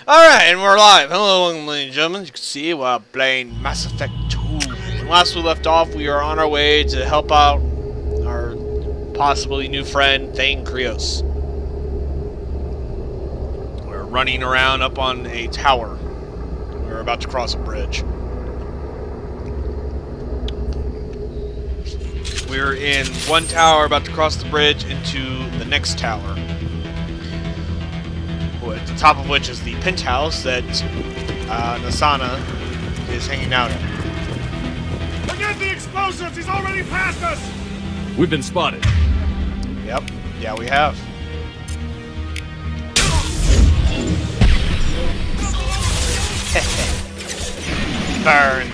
Alright, and we're live. Hello, ladies and gentlemen. You can see we're playing Mass Effect 2. When last we left off, we are on our way to help out our possibly new friend, Thane Krios. We're running around up on a tower. We're about to cross a bridge. We're in one tower, about to cross the bridge into the next tower. At the top of which is the penthouse that Nasana is hanging out in. Forget the explosives! He's already past us! We've been spotted. Yep. Yeah, we have. Burn.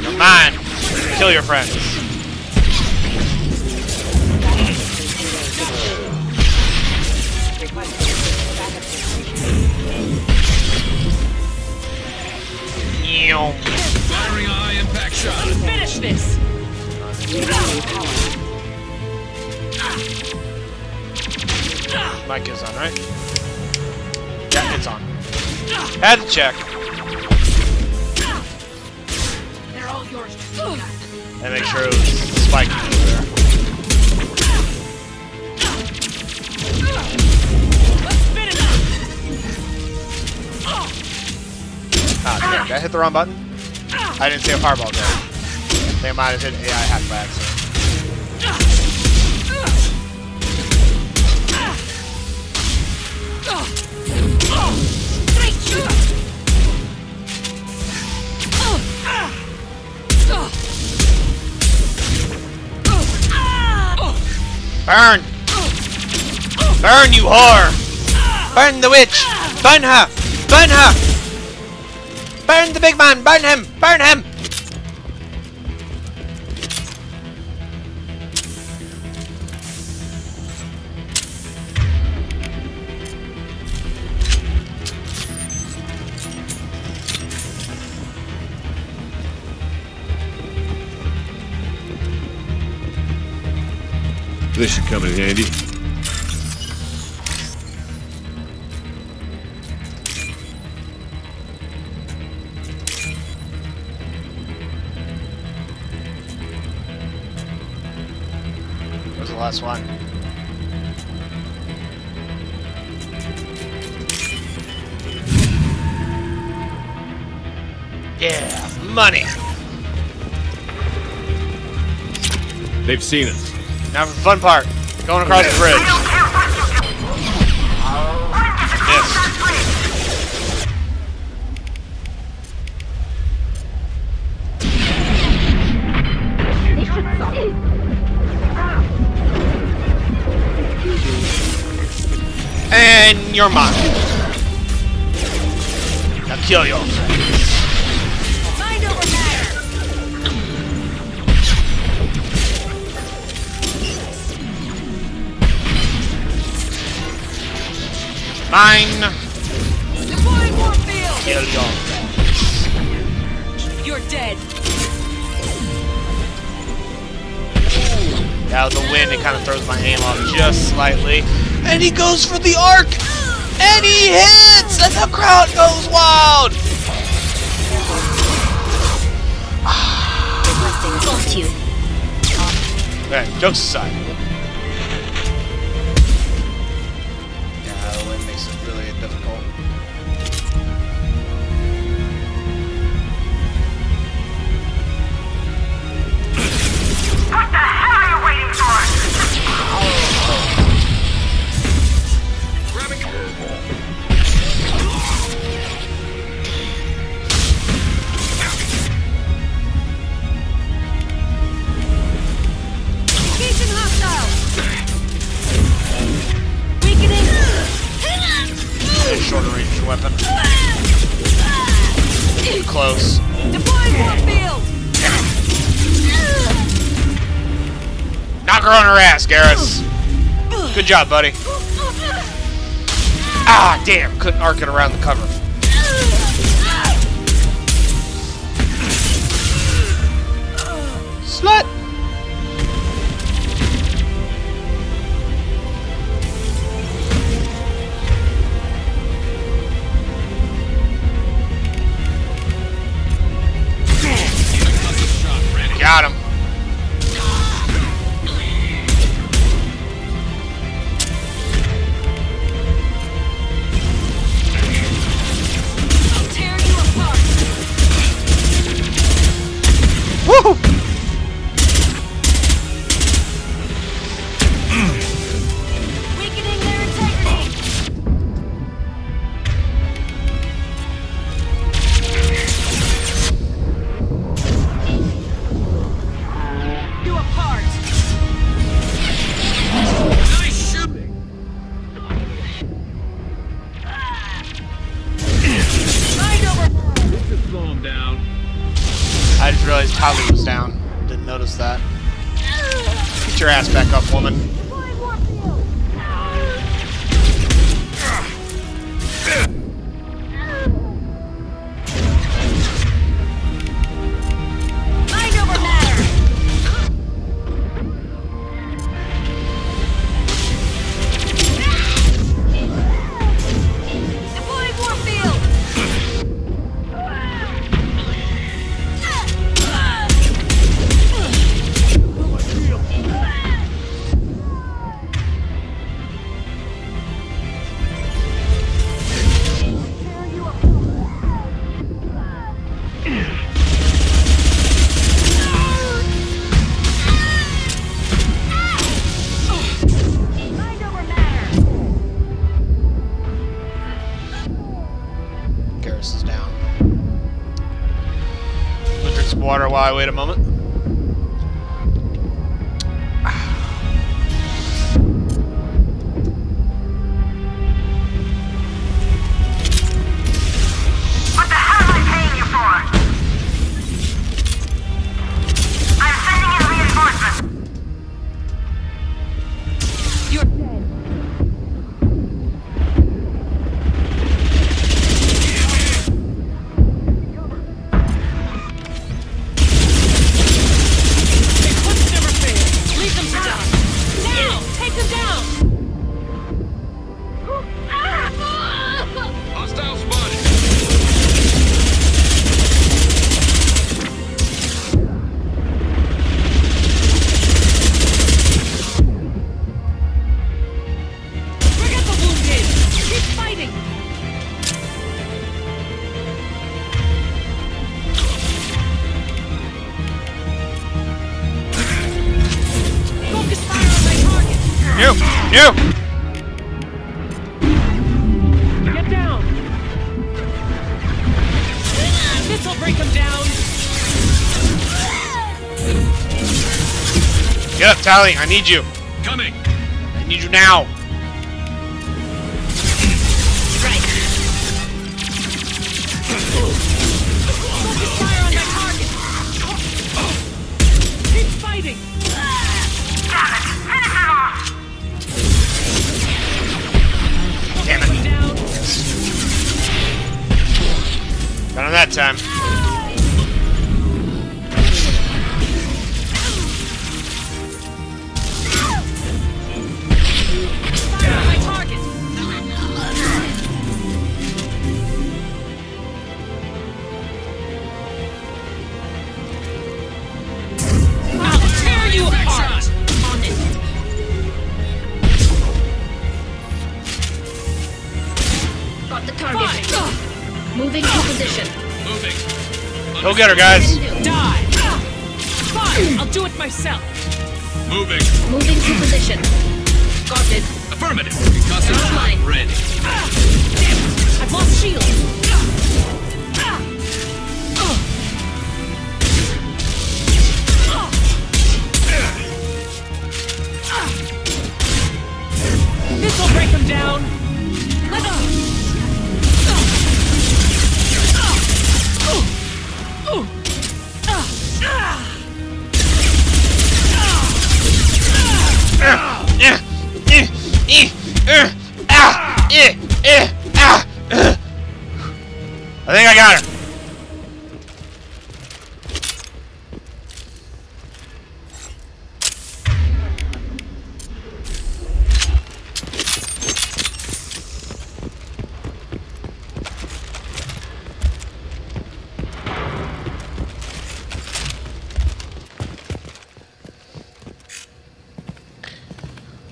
You're mine. Kill your friends. Firing a high impact shot. Finish this. Mic is on, right? Yeah, it's on. Had to check. They're all yours. And make sure it was spiking over there. Let's spin it up. Ah, damn, did I hit the wrong button? I didn't see a fireball there. They might have hit AI hack by accident. Burn! Burn, you whore! Burn the witch! Burn her! Burn her! Burn the big man! Burn him! Burn him! This should come in handy. Where's the last one? Yeah, money! They've seen us. Now for the fun part. Going across the bridge. Missed. And you're mine. Now kill your friend. Mind over matter. Mine. Deploying warfield. Kill your friend. You're dead. Out of the wind, it kind of throws my aim off just slightly. And he goes for the arc! And he hits! And the crowd goes wild! Got you. Okay, jokes aside. Yeah, the wind makes it really difficult. What the hell are you waiting for? Engaging hostile. Weakening. A shorter range weapon. Close. Deploying warp field! Knock her on her ass, Garrus. Good job, buddy. Ah, damn. Couldn't arc it around the cover. Slut! Got him. I'll tear you apart! Woo! Weakening their integrity! You apart! Nice shooting. Mind over! Just slow him down. I just realized Tali was down. Didn't notice that. Get your ass back up, woman. Deploying warp field! Mind over matter! Deploying warp field! Mind over matter! Garrus is down. I'm gonna drink some water while I wait a moment. What the hell am I paying you for? I'm sending in reinforcements. You're dead. Eclipse never fails. Leave them to die. Now! Take them down! Hostile spotted. Forget the wounded! Keep fighting! Focus fire on my target! No! Get down! This'll break them down! Get up, Tali. I need you. Coming. I need you now. Strike! Focus fire on my target! Keep fighting! Damn it. Down! Got on that time. Fire on my target! I'll tear you apart! On it! Got the target. Moving to position. Moving. Go get her, guys. Die! Fine! I'll do it myself! Moving. Moving to position. Got it. Affirmative. Concussive shot Line. ready. Damn it! I've lost shield! This'll break them down! Let's... got her!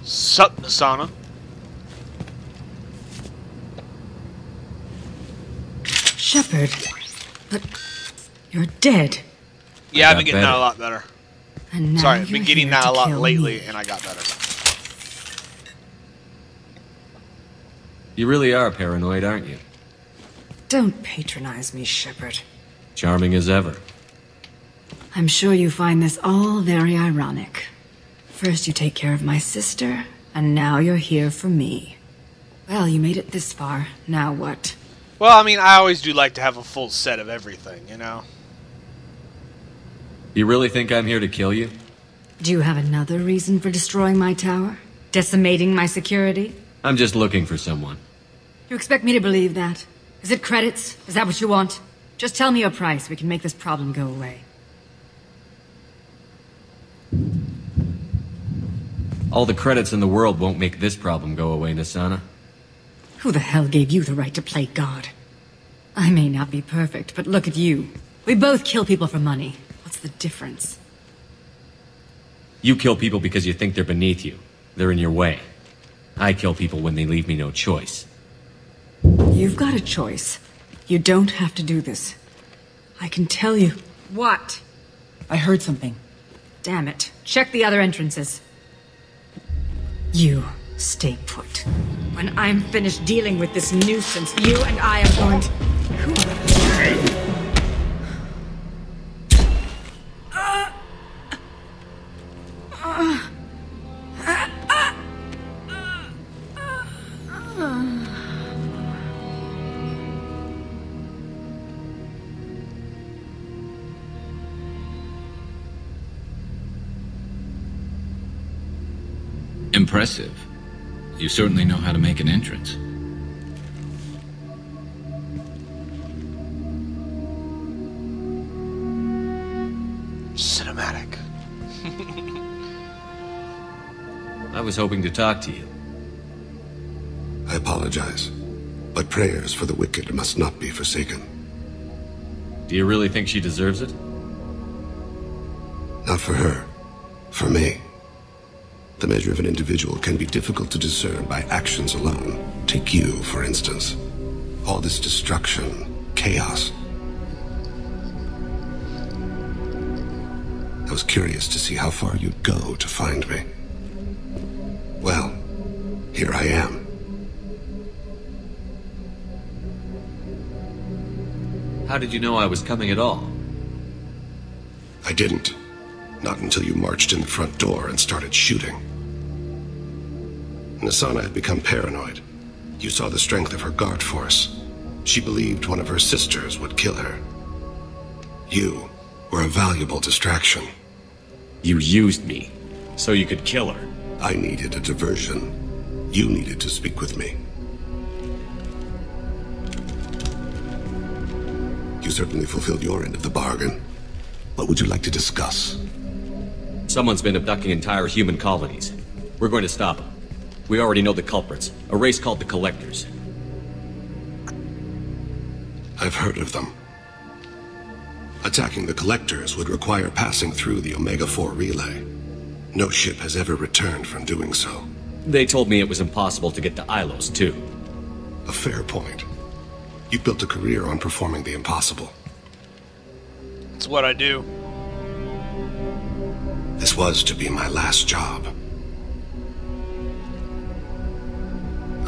Sup, Nasana? Shepard, but you're dead. Yeah, I've been got getting that better. a lot better. And now Sorry, I've been you're getting here that to a lot kill lately, me. and I got better. You really are paranoid, aren't you? Don't patronize me, Shepard. Charming as ever. I'm sure you find this all very ironic. First you take care of my sister, and now you're here for me. Well, you made it this far. Now what? Well, I mean, I always do like to have a full set of everything, you know? You really think I'm here to kill you? Do you have another reason for destroying my tower? Decimating my security? I'm just looking for someone. You expect me to believe that? Is it credits? Is that what you want? Just tell me your price. We can make this problem go away. All the credits in the world won't make this problem go away, Nasana. Who the hell gave you the right to play God? I may not be perfect, but look at you. We both kill people for money. What's the difference? You kill people because you think they're beneath you. They're in your way. I kill people when they leave me no choice. You've got a choice. You don't have to do this. I can tell you. What? I heard something. Damn it. Check the other entrances. You stay put. When I'm finished dealing with this nuisance, you and I are going to... Who Impressive. You certainly know how to make an entrance. Cinematic. I was hoping to talk to you. I apologize, but prayers for the wicked must not be forsaken. Do you really think she deserves it? Not for her. For me. The measure of an individual can be difficult to discern by actions alone. Take you, for instance. All this destruction, chaos. I was curious to see how far you'd go to find me. Well, here I am. How did you know I was coming at all? I didn't. Not until you marched in the front door and started shooting. Nasana had become paranoid. You saw the strength of her guard force. She believed one of her sisters would kill her. You were a valuable distraction. You used me, so you could kill her. I needed a diversion. You needed to speak with me. You certainly fulfilled your end of the bargain. What would you like to discuss? Someone's been abducting entire human colonies. We're going to stop them. We already know the culprits, a race called the Collectors. I've heard of them. Attacking the Collectors would require passing through the Omega-4 relay. No ship has ever returned from doing so. They told me it was impossible to get to Ilos, too. A fair point. You built a career on performing the impossible. It's what I do. This was to be my last job.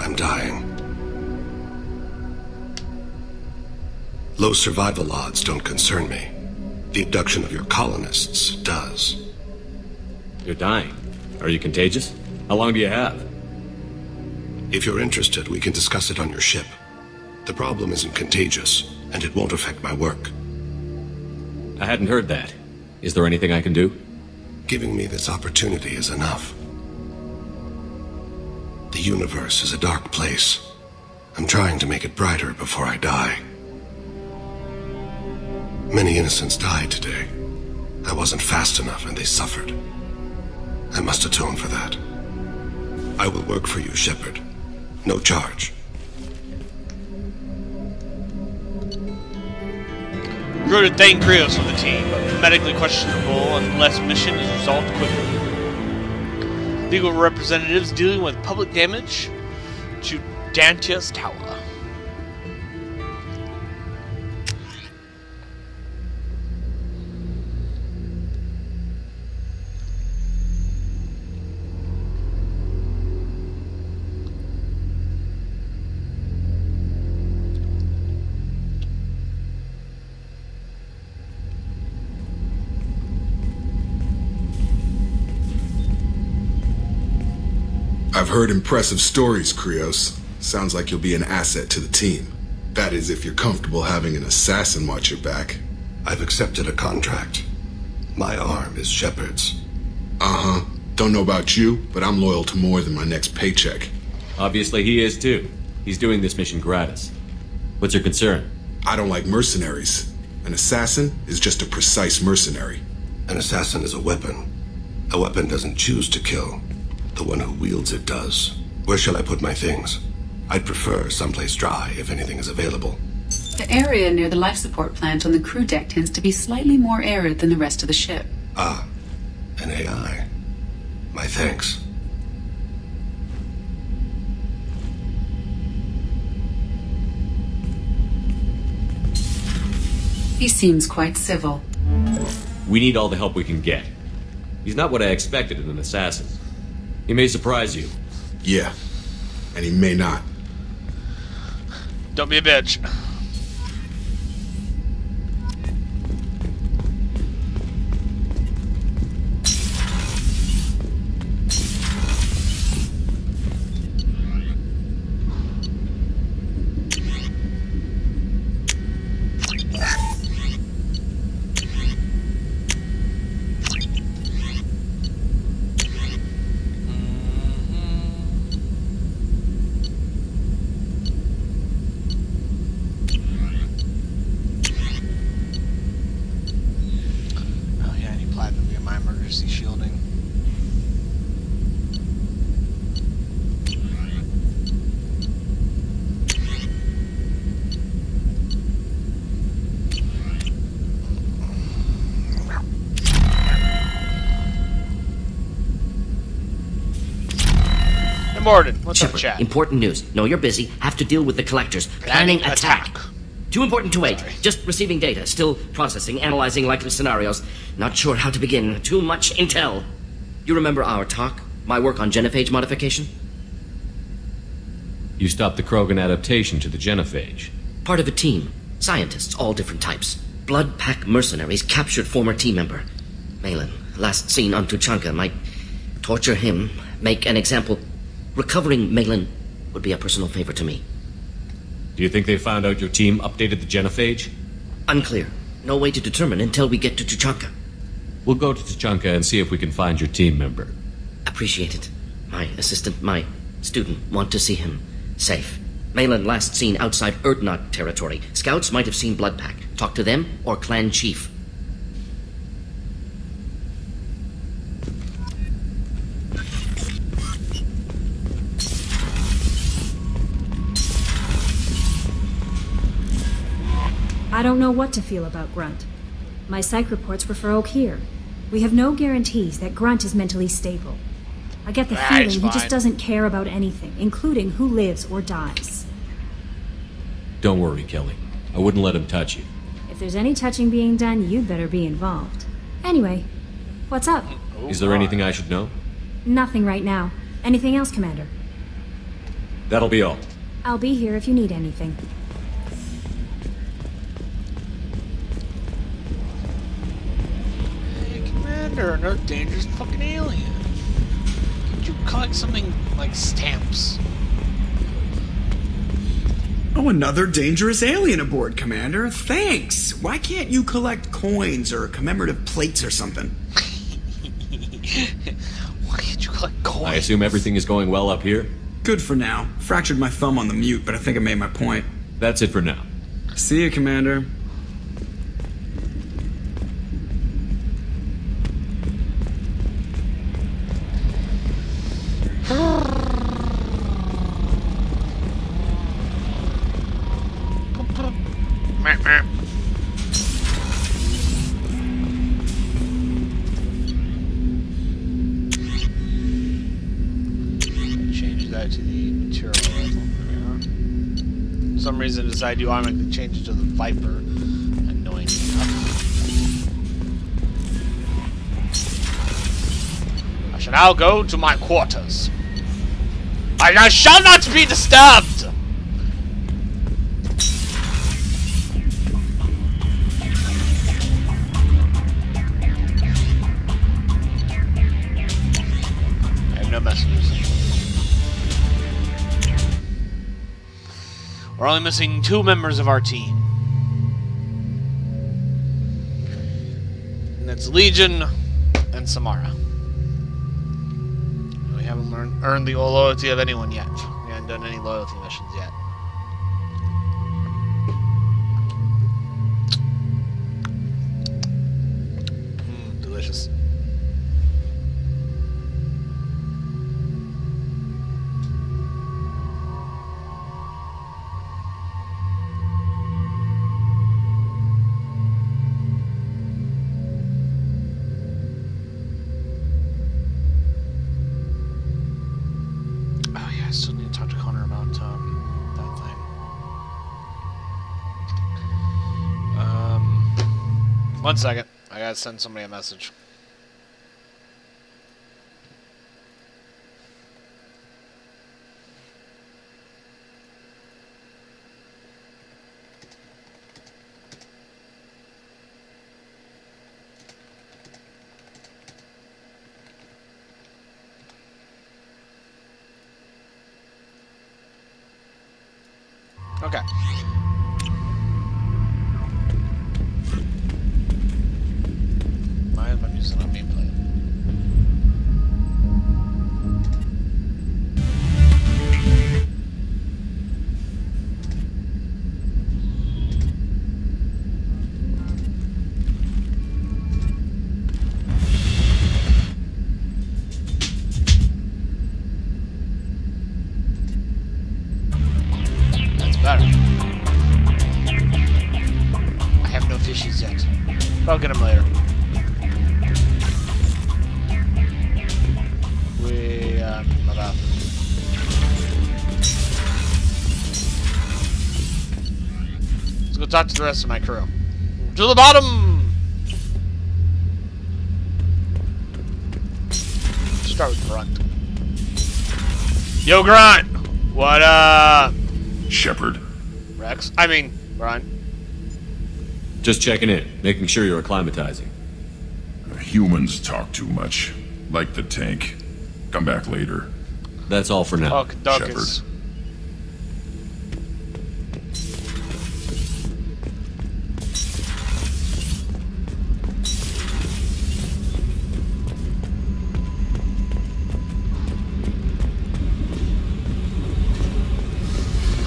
I'm dying. Low survival odds don't concern me. The abduction of your colonists does. You're dying. Are you contagious? How long do you have? If you're interested, we can discuss it on your ship. The problem isn't contagious, and it won't affect my work. I hadn't heard that. Is there anything I can do? Giving me this opportunity is enough. The universe is a dark place. I'm trying to make it brighter before I die. Many innocents died today. I wasn't fast enough and they suffered. I must atone for that. I will work for you, Shepard. No charge. Recruited Thane Krios on the team, but medically questionable unless mission is resolved quickly. Legal representatives dealing with public damage to Dantia's Tower. I've heard impressive stories, Krios. Sounds like you'll be an asset to the team. That is, if you're comfortable having an assassin watch your back. I've accepted a contract. My arm is Shepard's. Uh-huh. Don't know about you, but I'm loyal to more than my next paycheck. Obviously he is too. He's doing this mission gratis. What's your concern? I don't like mercenaries. An assassin is just a precise mercenary. An assassin is a weapon. A weapon doesn't choose to kill. The one who wields it does. Where shall I put my things? I'd prefer someplace dry if anything is available. The area near the life support plant on the crew deck tends to be slightly more arid than the rest of the ship. Ah, an AI. My thanks. He seems quite civil. We need all the help we can get. He's not what I expected in an assassin. He may surprise you. Yeah, and he may not. Don't be a bitch. Shielding. Hey Morden, what's Shepard, up, chat? important news. Know you're busy. Have to deal with the collectors. Planning attack. Too important to wait. Sorry. Just receiving data. Still processing, analyzing likely scenarios. Not sure how to begin. Too much intel. You remember our talk? My work on genophage modification? You stopped the Krogan adaptation to the genophage. Part of a team. Scientists, all different types. Blood Pack mercenaries captured former team member. Malin, last seen on Tuchanka, might torture him, make an example. Recovering Malin would be a personal favor to me. Do you think they found out your team updated the genophage? Unclear. No way to determine until we get to Tuchanka. We'll go to Tuchanka and see if we can find your team member. Appreciate it. My assistant, my student, want to see him safe. Malin last seen outside Erdnot territory. Scouts might have seen Blood Pack. Talk to them or clan chief. I don't know what to feel about Grunt. My psych reports refer Oak here. We have no guarantees that Grunt is mentally stable. I get the feeling he just doesn't care about anything, including who lives or dies. Don't worry, Kelly. I wouldn't let him touch you. If there's any touching being done, you'd better be involved. Anyway, what's up? Is there anything I should know? Nothing right now. Anything else, Commander? That'll be all. I'll be here if you need anything. Another dangerous fucking alien. Could you collect something like stamps? Oh, another dangerous alien aboard, Commander. Thanks. Why can't you collect coins or commemorative plates or something? Why can't you collect coins? I assume everything is going well up here? Good for now. Fractured my thumb on the mute, but I think I made my point. That's it for now. See you, Commander. reason decided to automatically change it to the Viper. Annoying enough. I shall now go to my quarters. I shall not be disturbed! I have no messages. We're only missing 2 members of our team. And that's Legion and Samara. We haven't earned the loyalty of anyone yet. We haven't done any loyalty missions yet. Delicious. Still need to talk to Connor about that thing. One second. I gotta send somebody a message. Okay. Why am I using a main plate? Better. I have no fishies yet. But I'll get them later. My bathroom. Let's go talk to the rest of my crew. To the bottom! Start with Grunt. Yo, Grunt! What up? Shepard. Rex. I mean, Brian. Just checking in, making sure you're acclimatizing. Humans talk too much. Like the tank. Come back later. That's all for now. Shepard.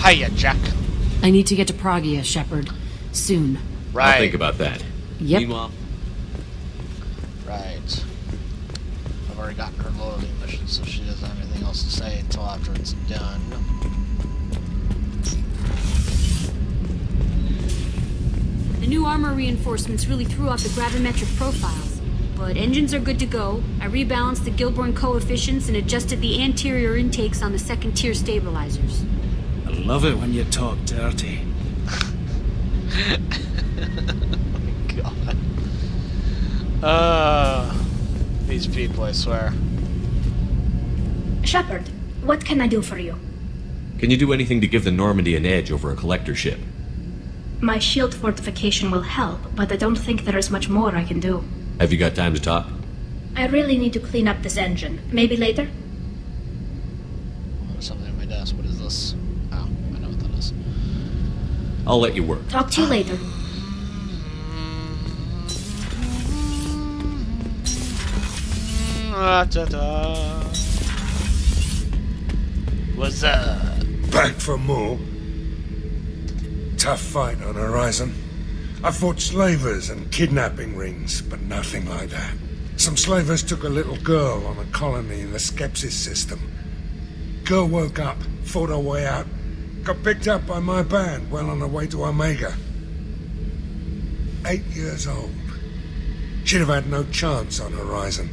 Hiya, Jack. I need to get to Pragia, Shepard. Soon. Right. I'll think about that. Yep. Meanwhile... Right. I've already gotten her loyalty mission, so she doesn't have anything else to say until after it's done. The new armor reinforcements really threw off the gravimetric profiles. But engines are good to go. I rebalanced the Gilborn coefficients and adjusted the anterior intakes on the second-tier stabilizers. I love it when you talk dirty. Oh my god. These people, I swear. Shepard, what can I do for you? Can you do anything to give the Normandy an edge over a collector ship? My shield fortification will help, but I don't think there is much more I can do. Have you got time to talk? I really need to clean up this engine. Maybe later? Oh, there's something on my desk. What is this? Oh, I know what that is. I'll let you work. Talk to you later. What's up? Back for more. Tough fight on Horizon. I fought slavers and kidnapping rings, but nothing like that. Some slavers took a little girl on a colony in the Skepsis system. Girl woke up, fought her way out, got picked up by my band well on her way to Omega. 8 years old. She'd have had no chance on Horizon.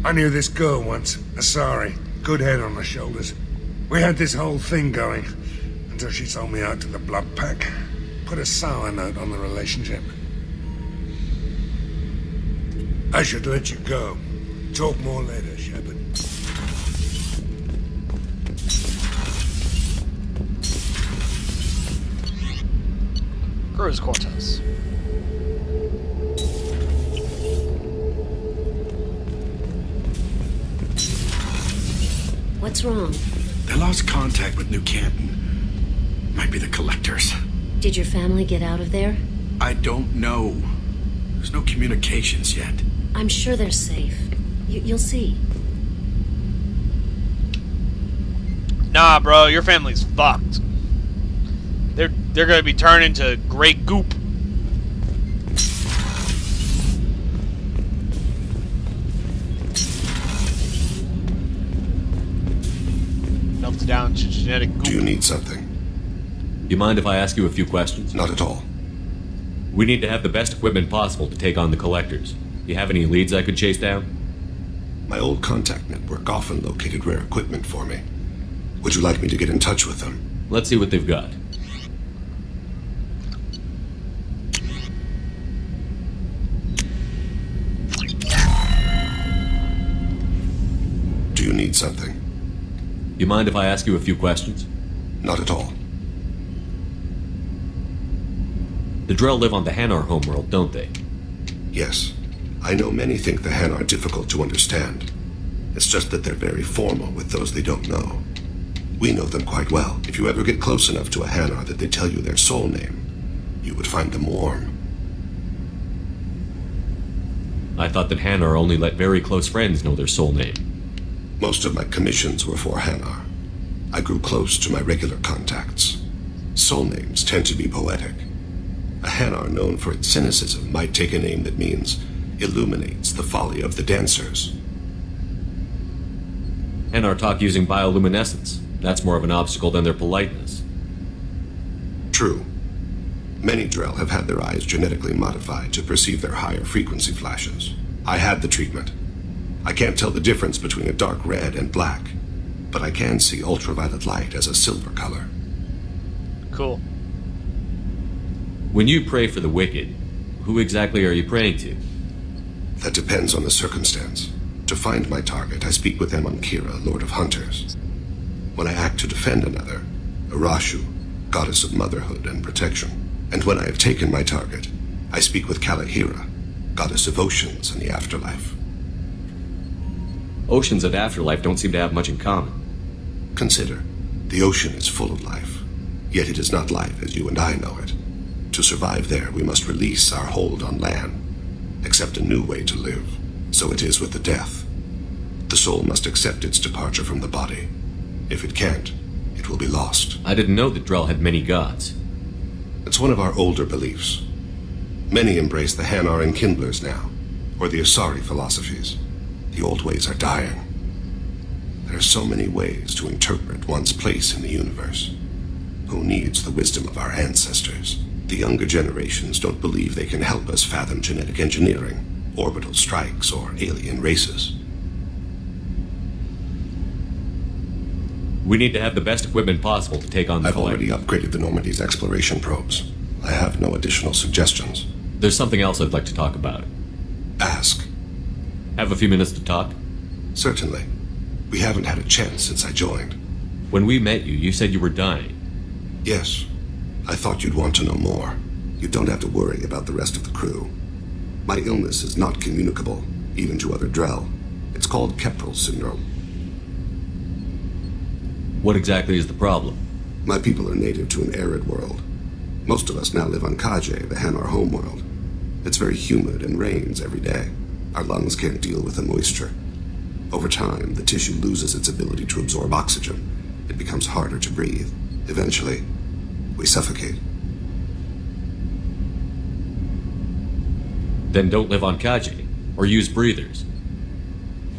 I knew this girl once, Asari, good head on her shoulders. We had this whole thing going, until she sold me out to the Blood Pack. Put a sour note on the relationship. I should let you go. Talk more later, Shepard. Crew's quarters. What's wrong? They lost contact with New Canton. Might be the Collectors. Did your family get out of there? I don't know. There's no communications yet. I'm sure they're safe. You'll see. Nah, bro, your family's fucked. They're gonna be turned into gray goop. Melted down to genetic goop. Do you need something? You mind if I ask you a few questions? Not at all. We need to have the best equipment possible to take on the Collectors. Do you have any leads I could chase down? My old contact network often located rare equipment for me. Would you like me to get in touch with them? Let's see what they've got. Do you need something? You mind if I ask you a few questions? Not at all. The Drell live on the Hanar homeworld, don't they? Yes. I know many think the Han are difficult to understand. It's just that they're very formal with those they don't know. We know them quite well. If you ever get close enough to a Hanar that they tell you their soul name, you would find them warm. I thought that Hanar only let very close friends know their soul name. Most of my commissions were for Hanar. I grew close to my regular contacts. Soul names tend to be poetic. A Hanar known for its cynicism might take a name that means illuminates the folly of the dancers. Hanar talk using bioluminescence. That's more of an obstacle than their politeness. True. Many Drell have had their eyes genetically modified to perceive their higher frequency flashes. I had the treatment. I can't tell the difference between a dark red and black, but I can see ultraviolet light as a silver color. Cool. When you pray for the wicked, who exactly are you praying to? That depends on the circumstance. To find my target, I speak with Amonkira, Lord of Hunters. When I act to defend another, Arashu, Goddess of Motherhood and Protection. And when I have taken my target, I speak with Kalahira, Goddess of Oceans and the Afterlife. Oceans and Afterlife don't seem to have much in common. Consider, the ocean is full of life, yet it is not life as you and I know it. To survive there, we must release our hold on land, accept a new way to live. So it is with the death. The soul must accept its departure from the body. If it can't, it will be lost. I didn't know that Drell had many gods. It's one of our older beliefs. Many embrace the Hanar and Kindlers now, or the Asari philosophies. The old ways are dying. There are so many ways to interpret one's place in the universe. Who needs the wisdom of our ancestors? The younger generations don't believe they can help us fathom genetic engineering, orbital strikes, or alien races. We need to have the best equipment possible to take on the I've already upgraded the Normandy's exploration probes. I have no additional suggestions. There's something else I'd like to talk about. Ask. Have a few minutes to talk? Certainly. We haven't had a chance since I joined. When we met you, you said you were dying. Yes. I thought you'd want to know more. You don't have to worry about the rest of the crew. My illness is not communicable, even to other Drell. It's called Keprel syndrome. What exactly is the problem? My people are native to an arid world. Most of us now live on Kaje, the Hanar homeworld. It's very humid and rains every day. Our lungs can't deal with the moisture. Over time, the tissue loses its ability to absorb oxygen. It becomes harder to breathe. Eventually, we suffocate. Then don't live on Kaje, or use breathers.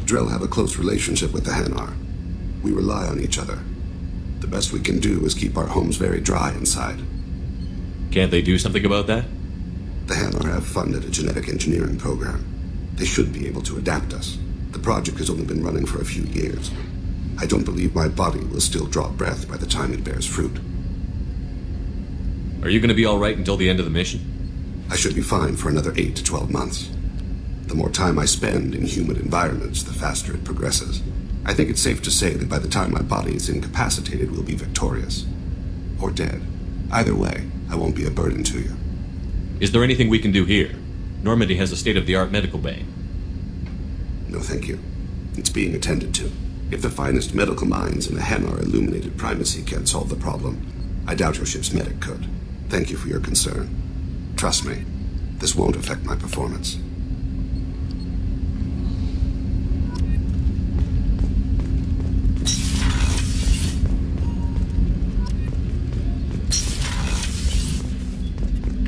Drell have a close relationship with the Hanar. We rely on each other. The best we can do is keep our homes very dry inside. Can't they do something about that? The Hanar have funded a genetic engineering program. They should be able to adapt us. The project has only been running for a few years. I don't believe my body will still draw breath by the time it bears fruit. Are you gonna be alright until the end of the mission? I should be fine for another 8 to 12 months. The more time I spend in human environments, the faster it progresses. I think it's safe to say that by the time my body is incapacitated, we'll be victorious. Or dead. Either way, I won't be a burden to you. Is there anything we can do here? Normandy has a state-of-the-art medical bay. No, thank you. It's being attended to. If the finest medical minds in the Hanar illuminated primacy can't solve the problem, I doubt your ship's medic could. Thank you for your concern. Trust me, this won't affect my performance.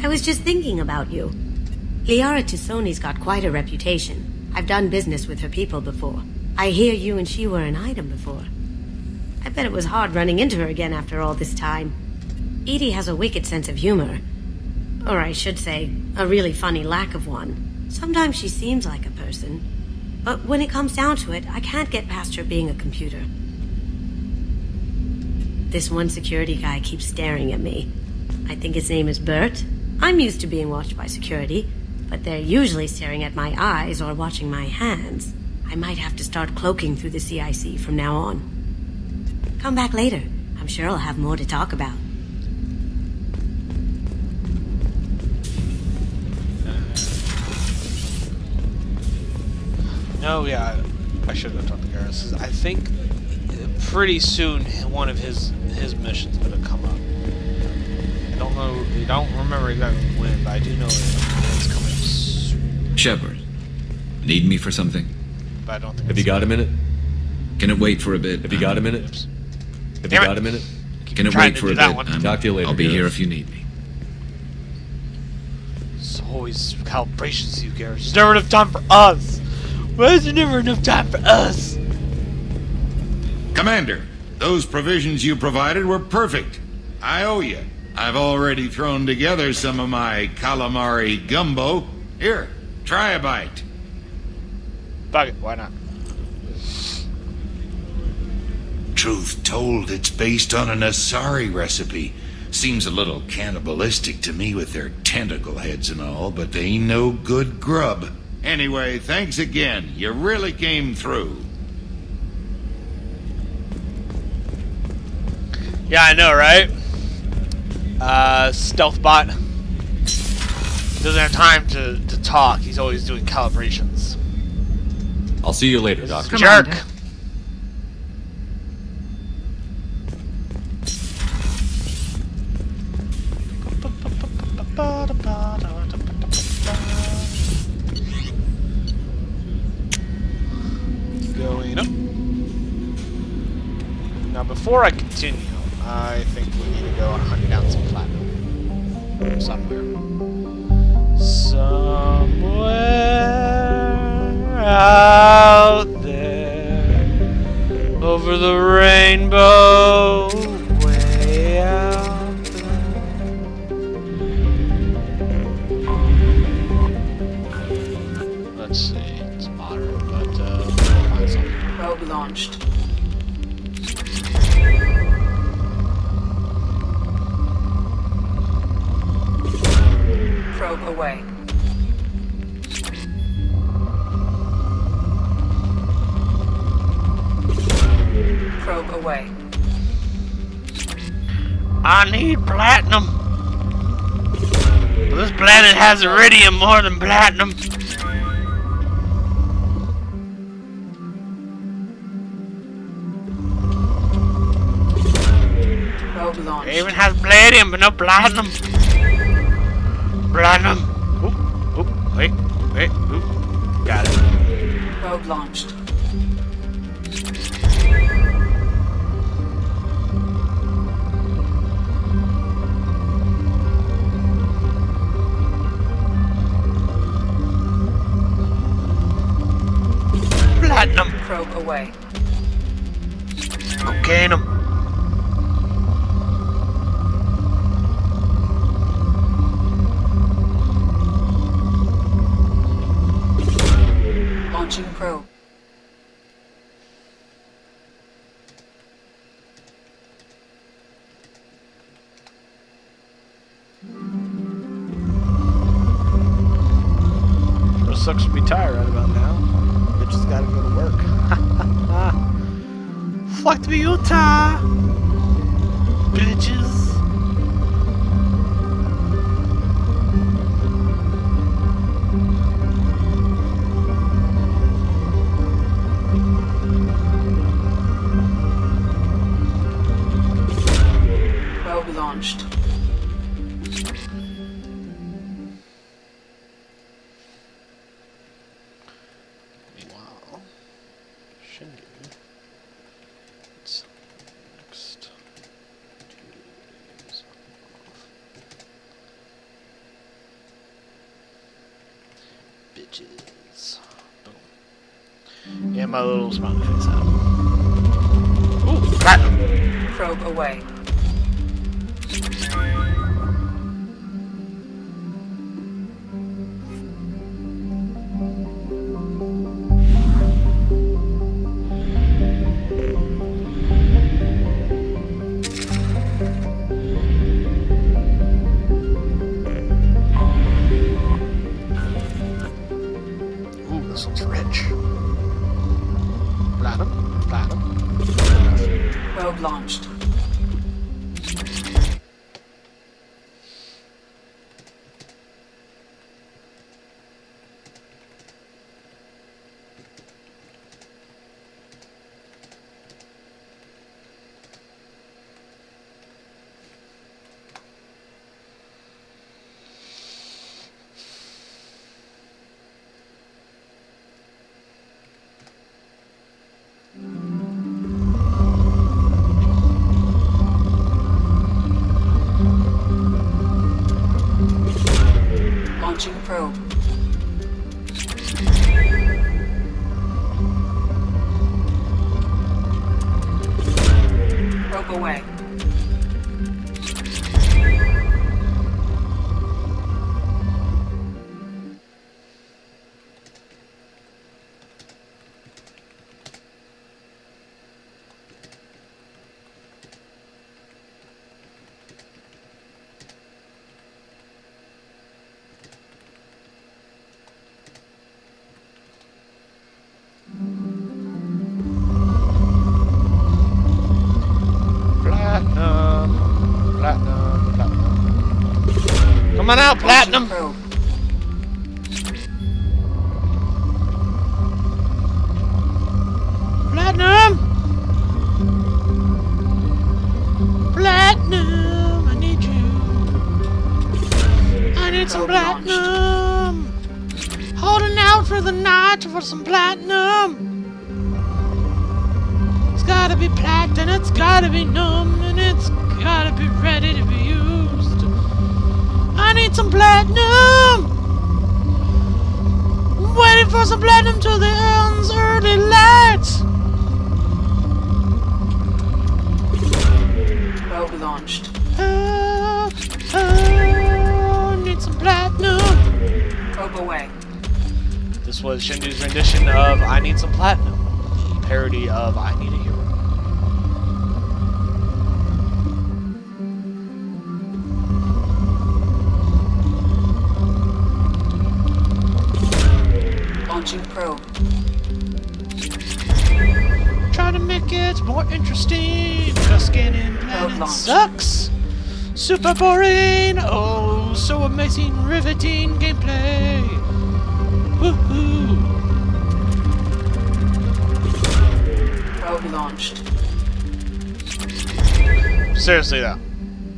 I was just thinking about you. Liara Tusoni's got quite a reputation. I've done business with her people before. I hear you and she were an item before. I bet it was hard running into her again after all this time. Edie has a wicked sense of humor. Or I should say, a really funny lack of one. Sometimes she seems like a person. But when it comes down to it, I can't get past her being a computer. This one security guy keeps staring at me. I think his name is Bert. I'm used to being watched by security, but they're usually staring at my eyes or watching my hands. I might have to start cloaking through the CIC from now on. Come back later. I'm sure I'll have more to talk about. No, yeah, I should have talked to Garrus. I think pretty soon one of his missions is gonna come up. I don't remember exactly when, but I do know it's coming soon. Shepard, need me for something? But I don't think. Have you got a minute? Can it wait for a bit? Have you got a minute? Have you got a minute? Can it wait for a bit? Talk to you later. I'll be here if you need me. It's always calibrations, you Garrus. There's never enough time for us. Why is there never enough time for us? Commander, those provisions you provided were perfect. I owe you. I've already thrown together some of my calamari gumbo. Here, try a bite. Fuck it, why not? Truth told, it's based on an Asari recipe. Seems a little cannibalistic to me with their tentacle heads and all, but they ain't no good grub. Anyway, thanks again. You really came through. Yeah, I know, right? Stealth bot doesn't have time to talk. He's always doing calibrations. I'll see you later, Doctor. Jerk. Going up. Now, before I continue, I think we need to go and hunt down some platinum. Somewhere out there, over the rainbow, way out there. Let's see, it's moderate, but we'll find something. Probe launched. Probe away. Probe away. I need platinum. This planet has iridium more than platinum. Probe launched. It even has palladium, but no platinum. Platinum. Oop, oop, wait, oop. Got it. Probe launched. Platinum. Probe away. Okay, no. Launching probe. sucks to be tired right about now. Bitches gotta go to work. Fuck me, Utah! Bitches! Probe launched. Meanwhile, Shendu. It's next 2 days off. Bitches. Boom. Yeah, my little smiley face out. Ooh, platinum! Probe away. Ooh, this one's rich. Platinum, platinum. Probe launched. Launching probe. Probe away. Platinum, platinum. Come on out, platinum! Platinum! Platinum! I need you. I need some platinum! Holding out for the night for some platinum! It's gotta be platinum, and it's gotta be numb, and it's gotta be ready to be used. I need some platinum! I'm waiting for some platinum till the end's early lights! Probe launched. I need some platinum! Probe away. This was Shendu's rendition of I Need Some Platinum, the parody of I Need a Hero. Launching probe. Try to make it more interesting. Just scanning planets sucks. Super boring. Oh, so amazing, riveting gameplay. Woohoo! Probe launched. Seriously though,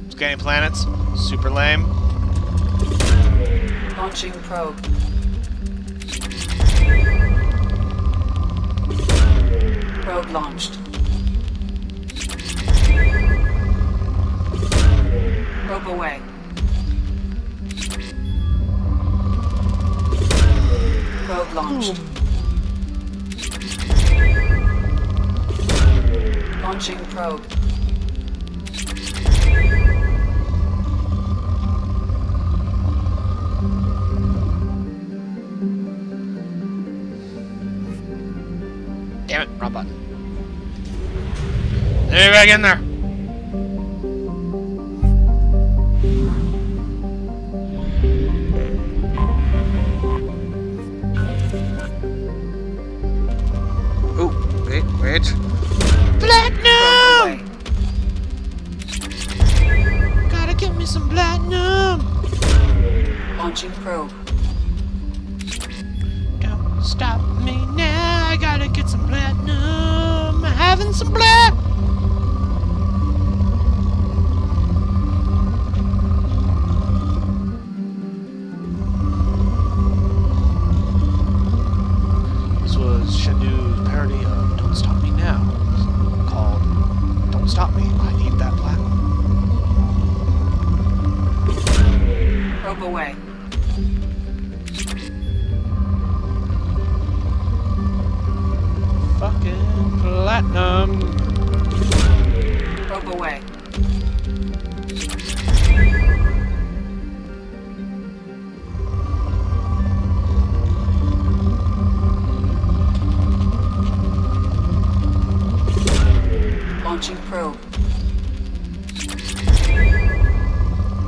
scanning planets, super lame. Launching probe. Probe launched. Probe away. Probe launched. Launching probe. Damn it, wrong button. Get back in there. Stop me now, I gotta get some platinum. Having some black. This was Shendu's parody of Don't Stop Me Now, called Don't Stop Me, I Need That Platinum. Probe away. Fucking platinum. Probe away. Launching probe.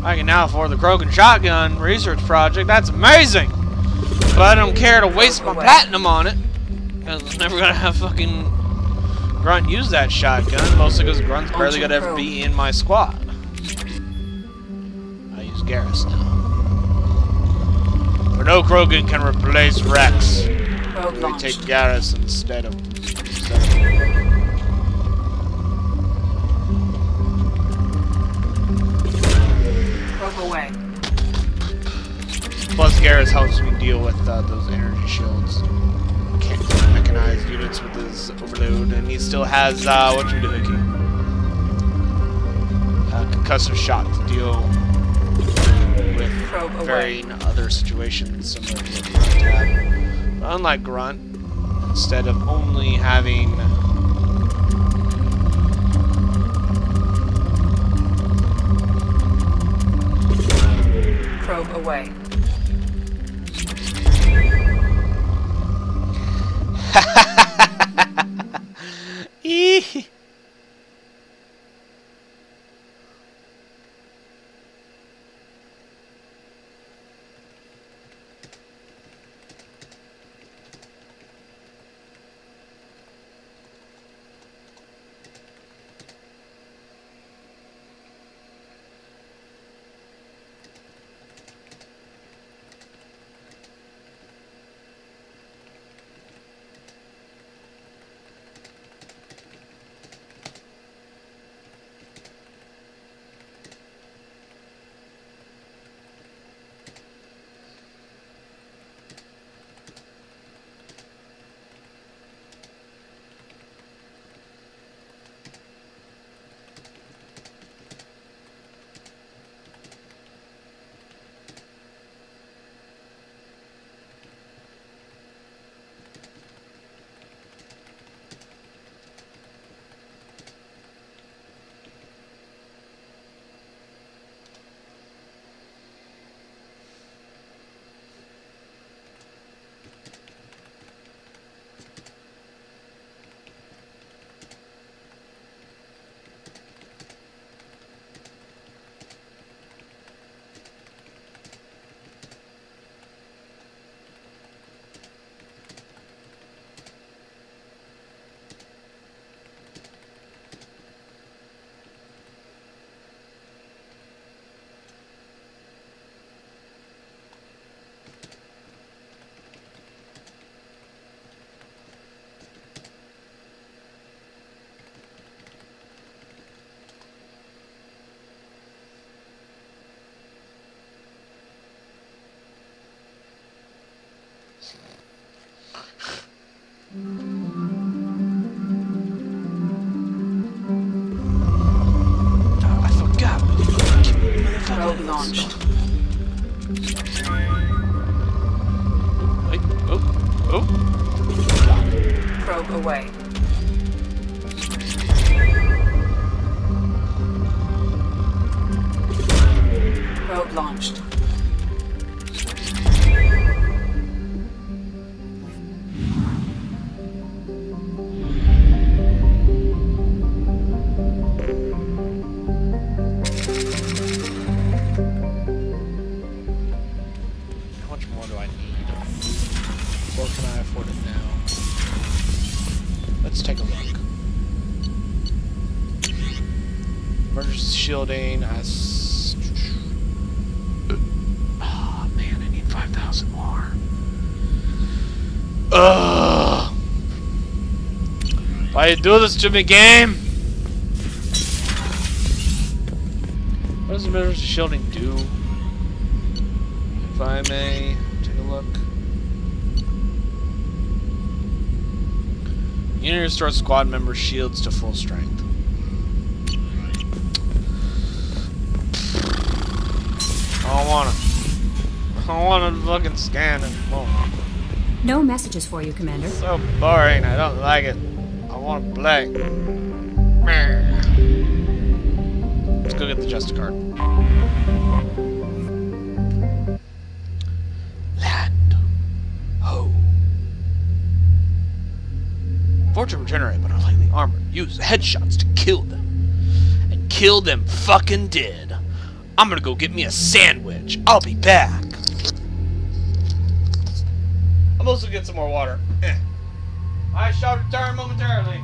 I can now afford the Krogan shotgun research project. That's amazing! But I don't care to waste my platinum on it. Because I'm never gonna have fucking Grunt use that shotgun, mostly because Grunt's barely gonna ever be in my squad. I use Garrus now. But no Krogan can replace Rex. We take Garrus instead of away. Plus Garrus helps me deal with those energy shields. Can't mechanize units with his overload, and he still has whatchamacallit, concussive shock to deal with varying other situations similar to what Grunt had. But unlike Grunt, instead of only having probe away. I forgot. Probe launched. Wait, oh. Got it. Probe away. Probe launched. Shielding. Oh man, I need 5,000 more. Ugh. Why you do this to me, game? What does the measures of shielding do? If I may take a look. Unit restores squad member shields to full strength. I don't wanna fucking scan anymore. No messages for you, Commander. So boring, I don't like it. I wanna play. Let's go get the Justice card. Land ho. Fortune regenerate, but are lightly armored. Use headshots to kill them. And kill them fucking dead. I'm gonna go get me a sandwich. I'll be back. I'm also get some more water. I shall return momentarily.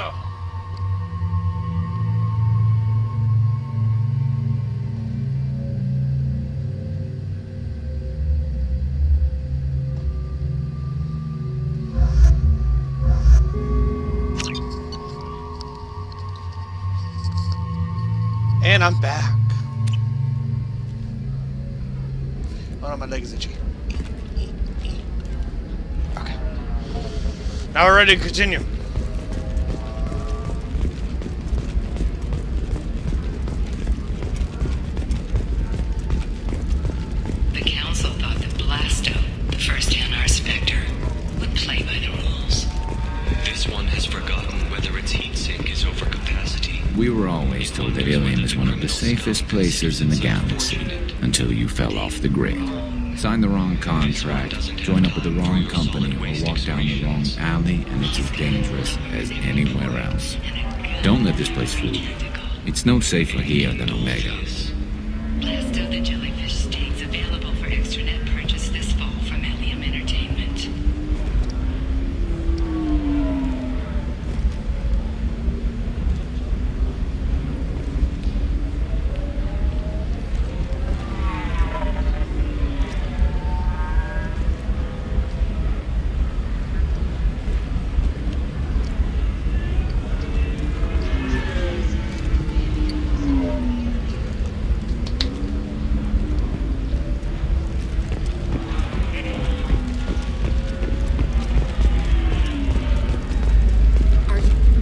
blasto! And I'm back. Oh no, my leg is itchy. Okay. Now we're ready to continue. The Council thought that Blasto, the first Hanar Spectre, would play by the rules. This one has forgotten whether its heat sink is over capacity. We were always told that Ilium is one of the safest places in the galaxy, until you fell off the grid. Sign the wrong contract, join up with the wrong company, or walk down the wrong alley, and it's as dangerous as anywhere else. Don't let this place fool you. It's no safer here than Omega. Blasto the Jellyfish State's available for extranet purchase this fall from Ilium Entertainment.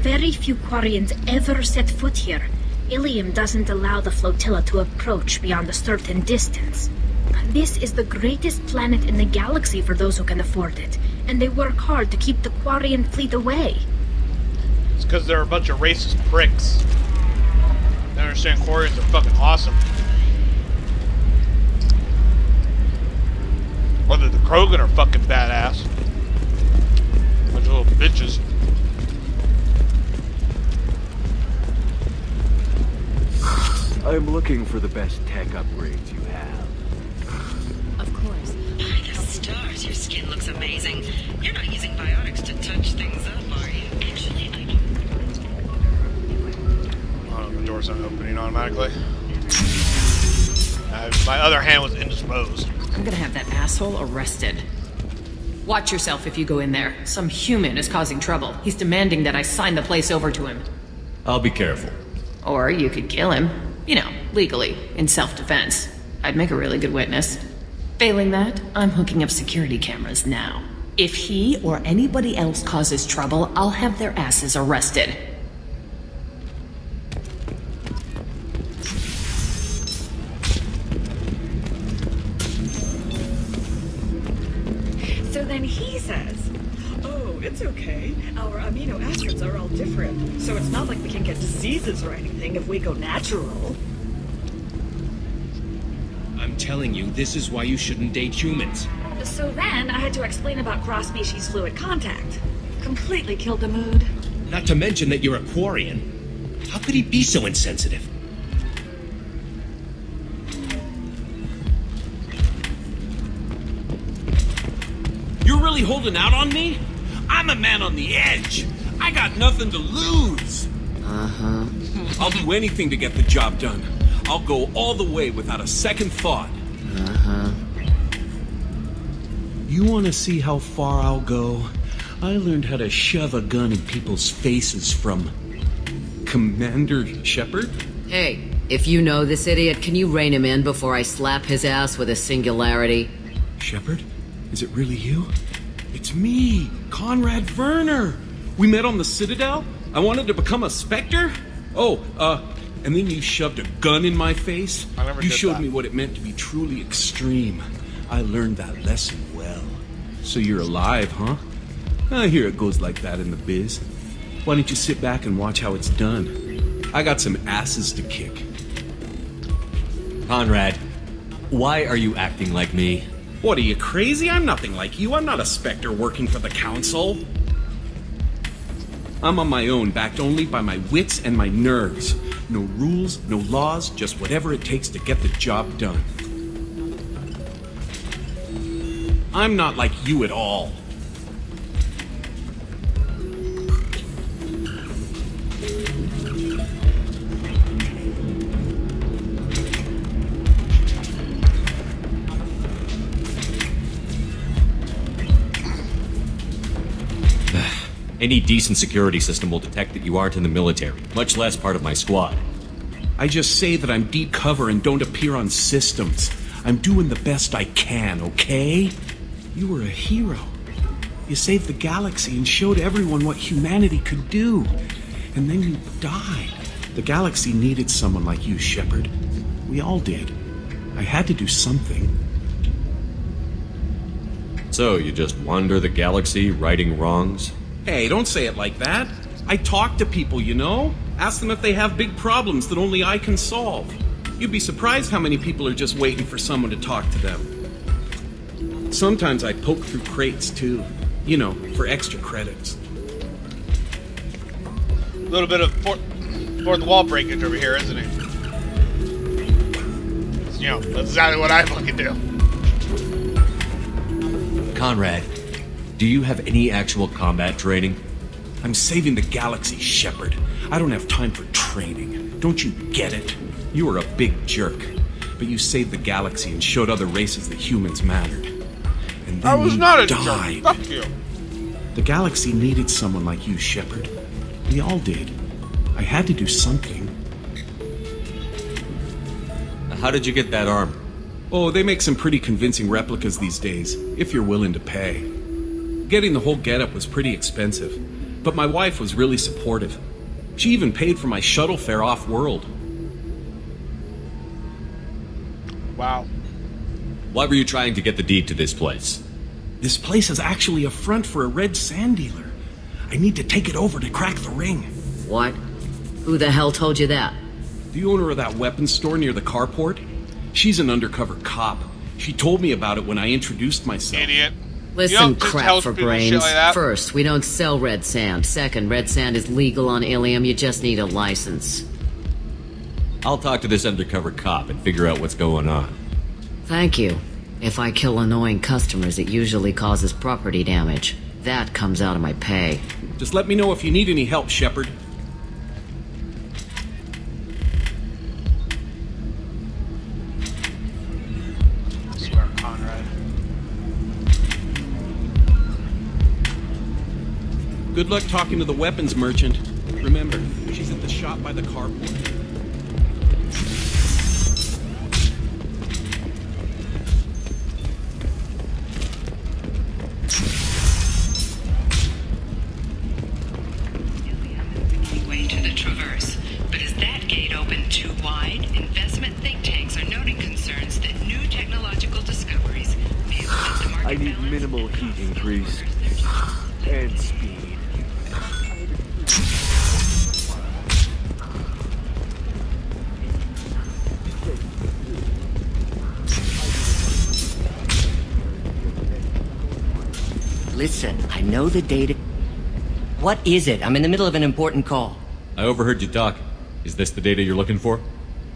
Very few Quarians ever set foot here. Ilium doesn't allow the flotilla to approach beyond a certain distance. This is the greatest planet in the galaxy for those who can afford it, and they work hard to keep the Quarian fleet away. It's because they're a bunch of racist pricks. They understand Quarians are fucking awesome. Whether the Krogan are fucking badass. Bunch of little bitches. I'm looking for the best tech upgrades you have. Of course. By the stars, your skin looks amazing. You're not using biotics to touch things up, are you? Actually, I don't. Oh, the door's not opening automatically. My other hand was indisposed. I'm gonna have that asshole arrested. Watch yourself if you go in there. Some human is causing trouble. He's demanding that I sign the place over to him. I'll be careful. Or you could kill him. You know, legally, in self-defense. I'd make a really good witness. Failing that, I'm hooking up security cameras now. If he or anybody else causes trouble, I'll have their asses arrested. So then he says, oh, it's okay. Our amino acids are all different, so it's not like we can get diseases or anything if we go natural. I'm telling you, this is why you shouldn't date humans. So then I had to explain about cross-species fluid contact. Completely killed the mood. Not to mention that you're a Quarian. How could he be so insensitive? You're really holding out on me? I'm a man on the edge. I got nothing to lose. Uh-huh. I'll do anything to get the job done. I'll go all the way without a second thought. Uh-huh. You want to see how far I'll go? I learned how to shove a gun in people's faces from Commander Shepard. Hey, if you know this idiot, can you rein him in before I slap his ass with a singularity? Shepard? Is it really you? It's me, Conrad Werner. We met on the Citadel. I wanted to become a Spectre. Oh, and then you shoved a gun in my face. You showed me what it meant to be truly extreme. I learned that lesson well. So you're alive, huh? I hear it goes like that in the biz. Why don't you sit back and watch how it's done? I got some asses to kick. Conrad, why are you acting like me? What, are you crazy? I'm nothing like you. I'm not a Spectre working for the Council. I'm on my own, backed only by my wits and my nerves. No rules, no laws, just whatever it takes to get the job done. I'm not like you at all. Any decent security system will detect that you aren't in the military, much less part of my squad. I just say that I'm deep cover and don't appear on systems. I'm doing the best I can, okay? You were a hero. You saved the galaxy and showed everyone what humanity could do. And then you died. The galaxy needed someone like you, Shepard. We all did. I had to do something. So, you just wander the galaxy, righting wrongs? Hey, don't say it like that. I talk to people, you know? Ask them if they have big problems that only I can solve. You'd be surprised how many people are just waiting for someone to talk to them. Sometimes I poke through crates, too. You know, for extra credits. A little bit of fourth wall breakage over here, isn't it? You know, that's exactly what I fucking do. Conrad, do you have any actual combat training? I'm saving the galaxy, Shepard. I don't have time for training. Don't you get it? You were a big jerk, but you saved the galaxy and showed other races that humans mattered. And then I was you not a died. jerk. Fuck you. The galaxy needed someone like you, Shepard. We all did. I had to do something. How did you get that armor? Oh, they make some pretty convincing replicas these days, if you're willing to pay. Getting the whole getup was pretty expensive, but my wife was really supportive. She even paid for my shuttle fare off-world. Wow. Why were you trying to get the deed to this place? This place is actually a front for a red sand dealer. I need to take it over to crack the ring. What? Who the hell told you that? The owner of that weapons store near the carport. She's an undercover cop. She told me about it when I introduced myself. Idiot. Listen, crap for brains. First, we don't sell red sand. Second, red sand is legal on Ilium. You just need a license. I'll talk to this undercover cop and figure out what's going on. Thank you. If I kill annoying customers, it usually causes property damage. That comes out of my pay. Just let me know if you need any help, Shepard. I swear, Conrad. Good luck talking to the weapons merchant. Remember, she's at the shop by the carport. I need minimal heat increase and speed. Listen, I know the data. What is it? I'm in the middle of an important call. I overheard you talk. Is this the data you're looking for?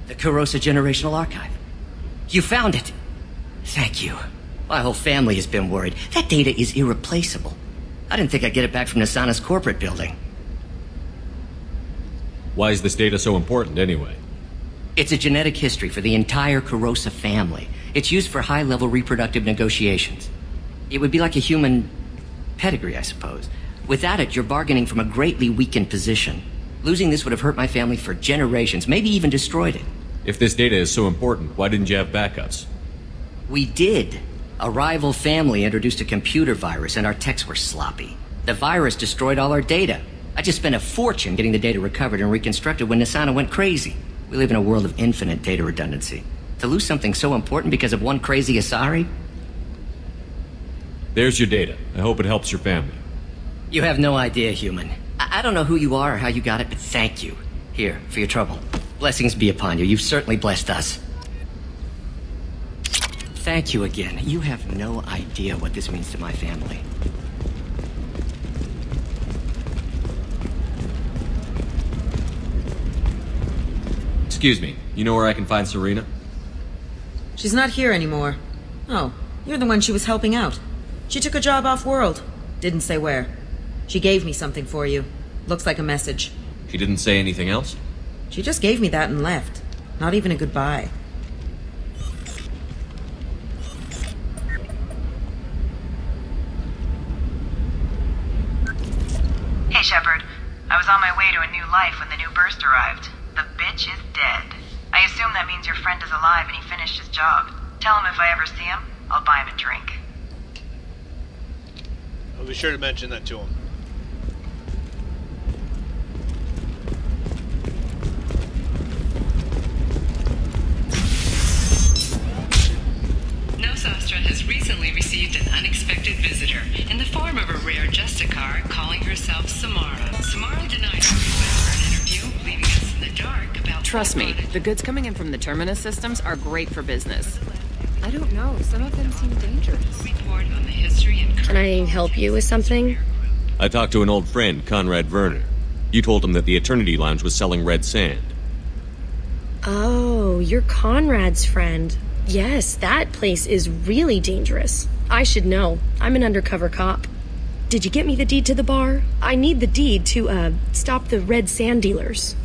The Kurosa Generational Archive. You found it. Thank you. My whole family has been worried. That data is irreplaceable. I didn't think I'd get it back from Nasana's corporate building. Why is this data so important, anyway? It's a genetic history for the entire Kurosa family. It's used for high-level reproductive negotiations. It would be like a human pedigree, I suppose. Without it, you're bargaining from a greatly weakened position. Losing this would have hurt my family for generations, maybe even destroyed it. If this data is so important, why didn't you have backups? We did. A rival family introduced a computer virus, and our techs were sloppy. The virus destroyed all our data. I just spent a fortune getting the data recovered and reconstructed when Nasana went crazy. We live in a world of infinite data redundancy. To lose something so important because of one crazy Asari? There's your data. I hope it helps your family. You have no idea, human. I don't know who you are or how you got it, but thank you. Here, for your trouble. Blessings be upon you. You've certainly blessed us. Thank you again. You have no idea what this means to my family. Excuse me. You know where I can find Serena? She's not here anymore. Oh, you're the one she was helping out. She took a job off-world. Didn't say where. She gave me something for you. Looks like a message. She didn't say anything else? She just gave me that and left. Not even a goodbye. way to a new life when the new burst arrived. The bitch is dead. I assume that means your friend is alive and he finished his job. Tell him if I ever see him, I'll buy him a drink. I'll be sure to mention that to him. Nosastra has recently received an unexpected visitor in the form of a rare Justicar calling herself Samara. Samara denied her request for an interview, leaving us in the dark about... Trust me, the goods coming in from the Terminus systems are great for business. I don't know, some of them seem dangerous. Report on the history and... Can I help you with something? I talked to an old friend, Conrad Werner. You told him that the Eternity Lounge was selling red sand. Oh, you're Conrad's friend. Yes, that place is really dangerous. I should know. I'm an undercover cop. Did you get me the deed to the bar? I need the deed to, stop the red sand dealers.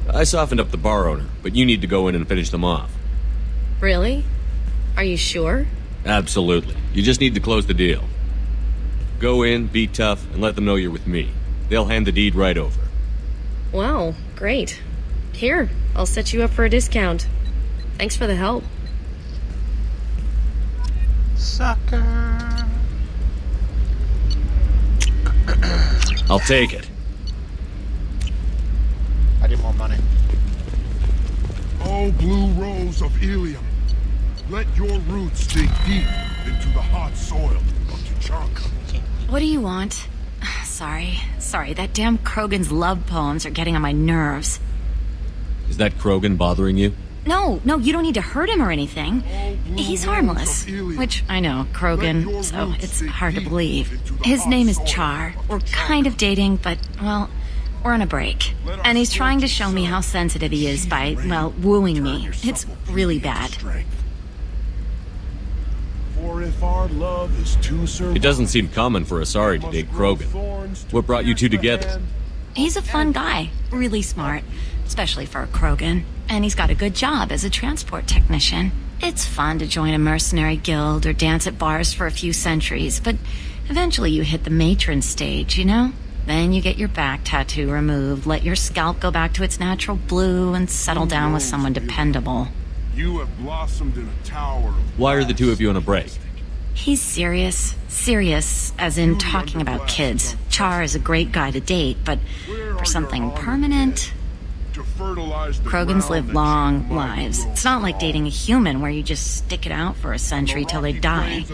I softened up the bar owner, but you need to go in and finish them off. Really? Are you sure? Absolutely. You just need to close the deal. Go in, be tough, and let them know you're with me. They'll hand the deed right over. Wow, great. Here, I'll set you up for a discount. Thanks for the help. Sucker. I'll take it. I need more money. Oh, blue rose of Ilium, let your roots dig deep into the hot soil of Tuchanka. What do you want? Sorry, that damn Krogan's love poems are getting on my nerves. Is that Krogan bothering you? No, you don't need to hurt him or anything. He's harmless. Which, I know, Krogan, so it's hard to believe. His name is Char. We're kind of dating, but, well, we're on a break. And he's trying to show me how sensitive he is by, well, wooing me. It's really bad. It doesn't seem common for Asari to date Krogan. What brought you two together? He's a fun guy, really smart, especially for a Krogan. And he's got a good job as a transport technician. It's fun to join a mercenary guild or dance at bars for a few centuries, but eventually you hit the matron stage, you know? Then you get your back tattoo removed, let your scalp go back to its natural blue, and settle down with someone dependable. You have blossomed in a tower. Why are the two of you on a break? He's serious. Serious, as in talking about kids. Char is a great guy to date, but for something permanent... Krogans live long lives. It's not like dating a human where you just stick it out for a century till they die.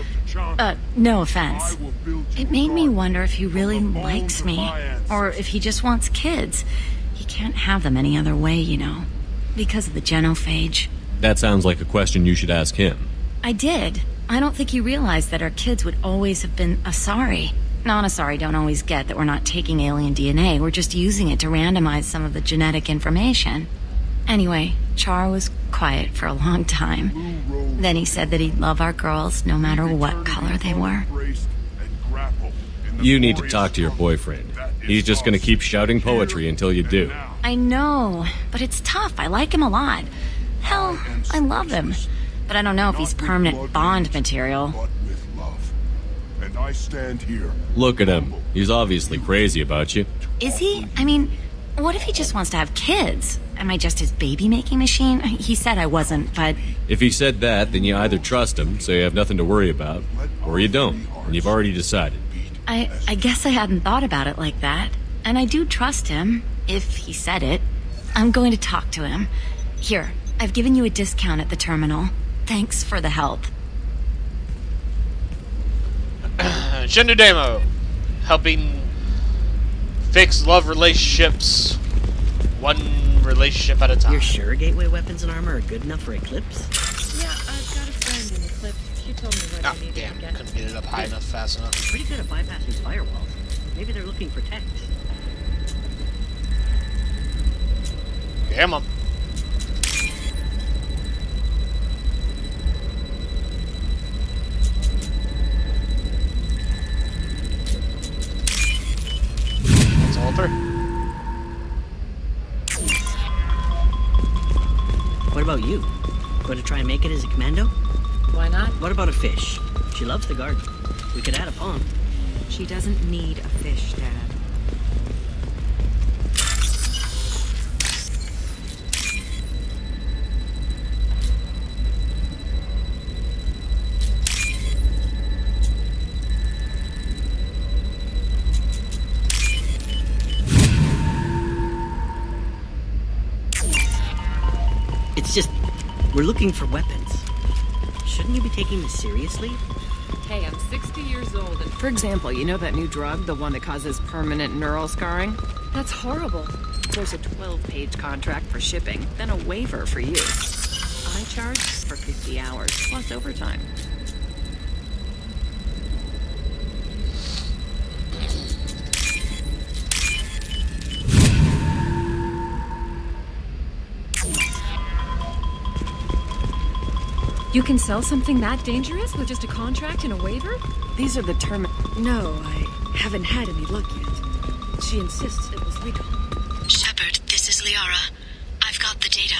No offense. It made me wonder if he really likes me, or if he just wants kids. He can't have them any other way, you know, because of the genophage. That sounds like a question you should ask him. I did. I don't think he realized that our kids would always have been Asari. Non-Asari don't always get that we're not taking alien DNA, we're just using it to randomize some of the genetic information. Anyway, Char was quiet for a long time. Then he said that he'd love our girls no matter what color they were. You need to talk to your boyfriend. He's just gonna keep shouting poetry until you do. I know, but it's tough. I like him a lot. Hell, I love him. But I don't know if he's permanent Bond material. I stand here. Look at him. He's obviously crazy about you. Is he? I mean, what if he just wants to have kids? Am I just his baby-making machine? He said I wasn't, but... If he said that, then you either trust him, so you have nothing to worry about, or you don't, and you've already decided. I guess I hadn't thought about it like that. And I do trust him, if he said it. I'm going to talk to him. Here, I've given you a discount at the terminal. Thanks for the help. Shendu Demo, helping fix love relationships, one relationship at a time. You're sure gateway weapons and armor are good enough for Eclipse? Yeah, I've got a friend in Eclipse. She told me what I needed to get. Couldn't get it up high enough fast enough. Pretty good at bypassing firewalls. Maybe they're looking for techs. Yeah, Mom. What about you? Going to try and make it as a commando? Why not? What about a fish? She loves the garden. We could add a pond. She doesn't need a fish, Dad. It's just, we're looking for weapons. Shouldn't you be taking this seriously? Hey, I'm 60 years old, and for example, you know that new drug, the one that causes permanent neural scarring? That's horrible. There's a 12-page contract for shipping, then a waiver for use. I charge for 50 hours, plus overtime. You can sell something that dangerous with just a contract and a waiver? These are the term... No, I haven't had any luck yet. She insists it was legal. Shepard, this is Liara. I've got the data.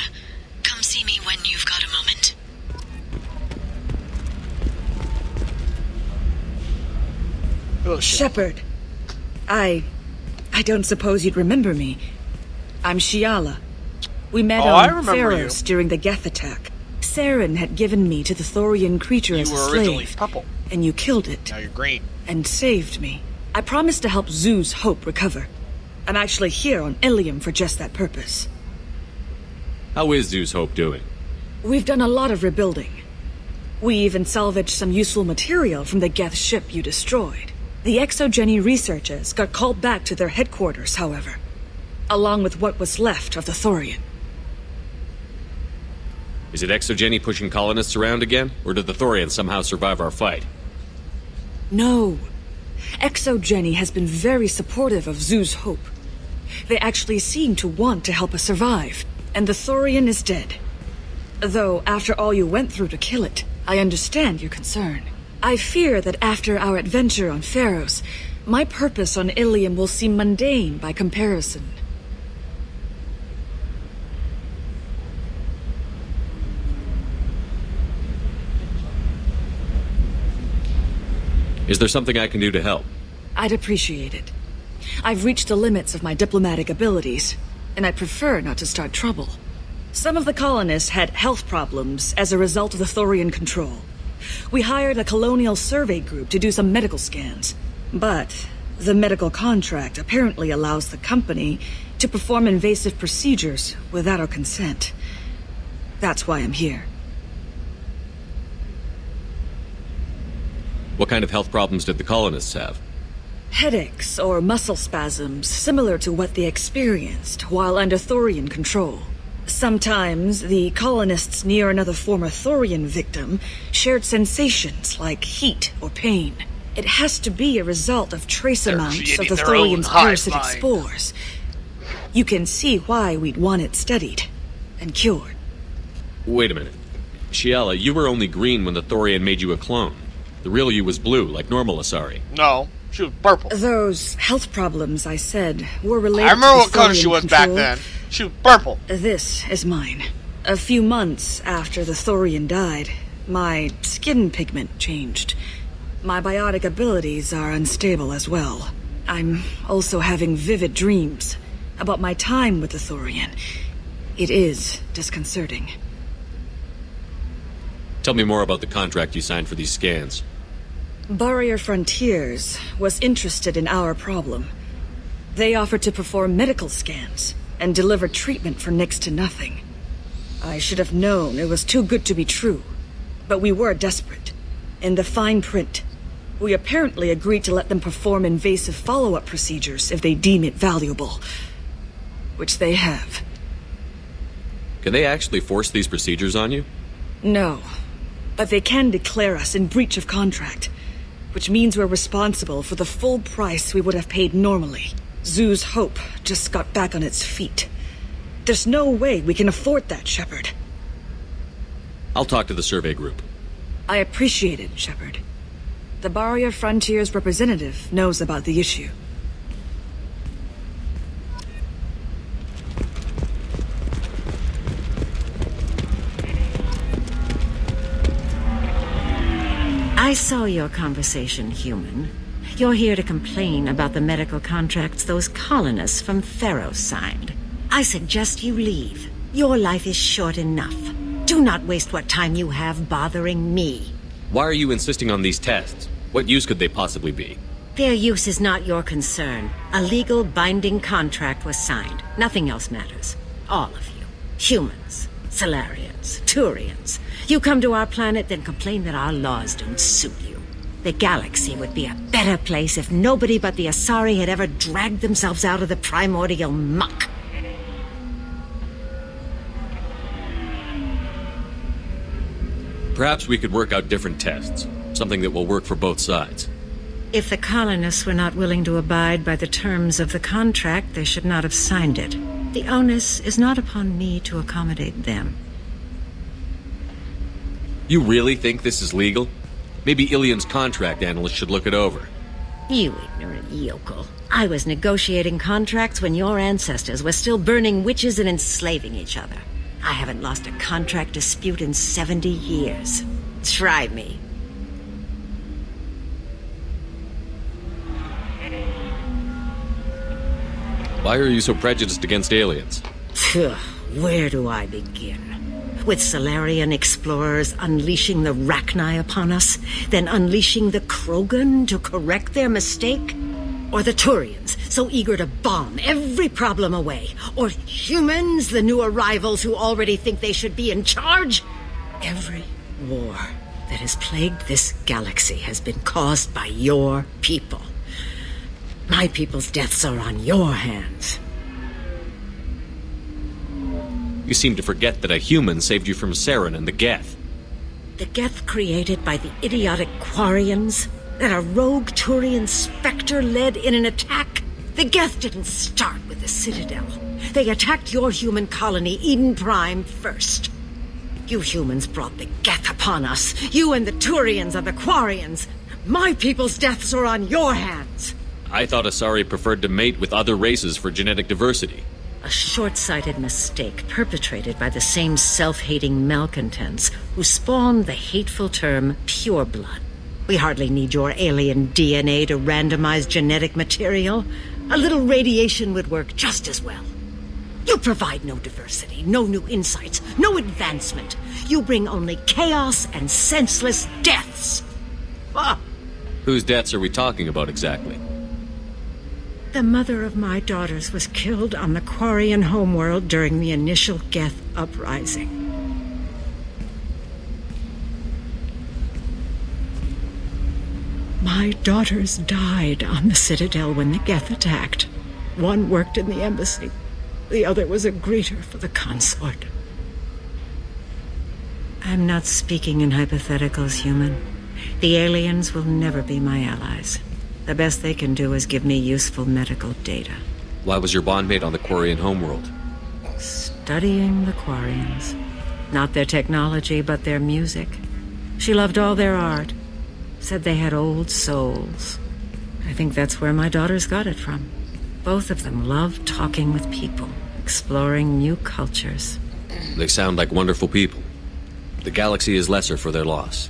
Come see me when you've got a moment. Oh, Shepard, I don't suppose you'd remember me. I'm Shiala. We met on Pharos during the Geth attack. Saren had given me to the Thorian creature as a slave. You were originally purple. And you killed it. Now you're green. And saved me. I promised to help Zeus Hope recover. I'm actually here on Ilium for just that purpose. How is Zeus Hope doing? We've done a lot of rebuilding. We even salvaged some useful material from the Geth ship you destroyed. The Exogeny researchers got called back to their headquarters, however, along with what was left of the Thorian. Is it Exogeny pushing colonists around again? Or did the Thorians somehow survive our fight? No. Exogeny has been very supportive of Zeus Hope. They actually seem to want to help us survive, and the Thorian is dead. Though, after all you went through to kill it, I understand your concern. I fear that after our adventure on Pharos, my purpose on Ilium will seem mundane by comparison. Is there something I can do to help? I'd appreciate it. I've reached the limits of my diplomatic abilities, and I prefer not to start trouble. Some of the colonists had health problems as a result of the Thorian control. We hired a colonial survey group to do some medical scans. But the medical contract apparently allows the company to perform invasive procedures without our consent. That's why I'm here. What kind of health problems did the colonists have? Headaches or muscle spasms similar to what they experienced while under Thorian control. Sometimes the colonists near another former Thorian victim shared sensations like heat or pain. It has to be a result of trace amounts of the Thorian's parasitic spores. You can see why we'd want it studied and cured. Wait a minute. Shiala, you were only green when the Thorian made you a clone. The real you was blue, like normal Asari. No, she was purple. Those health problems I said were related I remember to what color she was back then. She was purple. This is mine. A few months after the Thorian died, my skin pigment changed. My biotic abilities are unstable as well. I'm also having vivid dreams about my time with the Thorian. It is disconcerting. Tell me more about the contract you signed for these scans. Barrier Frontiers was interested in our problem. They offered to perform medical scans and deliver treatment for next to nothing. I should have known it was too good to be true, but we were desperate. In the fine print, we apparently agreed to let them perform invasive follow-up procedures if they deem it valuable, which they have. Can they actually force these procedures on you? No, but they can declare us in breach of contract, which means we're responsible for the full price we would have paid normally. Zeus Hope just got back on its feet. There's no way we can afford that, Shepard. I'll talk to the survey group. I appreciate it, Shepard. The Barrier Frontiers representative knows about the issue. I saw your conversation, human. You're here to complain about the medical contracts those colonists from Pharos signed. I suggest you leave. Your life is short enough. Do not waste what time you have bothering me. Why are you insisting on these tests? What use could they possibly be? Their use is not your concern. A legal binding contract was signed. Nothing else matters. All of you. Humans. Solarians, Turians. You come to our planet, then complain that our laws don't suit you. The galaxy would be a better place if nobody but the Asari had ever dragged themselves out of the primordial muck. Perhaps we could work out different tests. Something that will work for both sides. If the colonists were not willing to abide by the terms of the contract, they should not have signed it. The onus is not upon me to accommodate them. You really think this is legal? Maybe Ilium's contract analyst should look it over. You ignorant yokel. I was negotiating contracts when your ancestors were still burning witches and enslaving each other. I haven't lost a contract dispute in 70 years. Try me. Why are you so prejudiced against aliens? Where do I begin? With Solarian explorers unleashing the Rachni upon us, then unleashing the Krogan to correct their mistake? Or the Turians, so eager to bomb every problem away? Or humans, the new arrivals who already think they should be in charge? Every war that has plagued this galaxy has been caused by your people. My people's deaths are on your hands. You seem to forget that a human saved you from Saren and the Geth. The Geth created by the idiotic Quarians? That a rogue Turian Spectre led in an attack? The Geth didn't start with the Citadel. They attacked your human colony, Eden Prime, first. You humans brought the Geth upon us. You and the Turians are the Quarians. My people's deaths are on your hands. I thought Asari preferred to mate with other races for genetic diversity. A short-sighted mistake perpetrated by the same self-hating malcontents who spawned the hateful term pureblood. We hardly need your alien DNA to randomize genetic material. A little radiation would work just as well. You provide no diversity, no new insights, no advancement. You bring only chaos and senseless deaths. Ah. Whose deaths are we talking about exactly? The mother of my daughters was killed on the Quarian homeworld during the initial Geth uprising. My daughters died on the Citadel when the Geth attacked. One worked in the embassy. The other was a greeter for the consort. I'm not speaking in hypotheticals, human. The aliens will never be my allies. The best they can do is give me useful medical data. Why was your bondmate on the Quarian homeworld? Studying the Quarians. Not their technology, but their music. She loved all their art. Said they had old souls. I think that's where my daughters got it from. Both of them loved talking with people, exploring new cultures. They sound like wonderful people. The galaxy is lesser for their loss.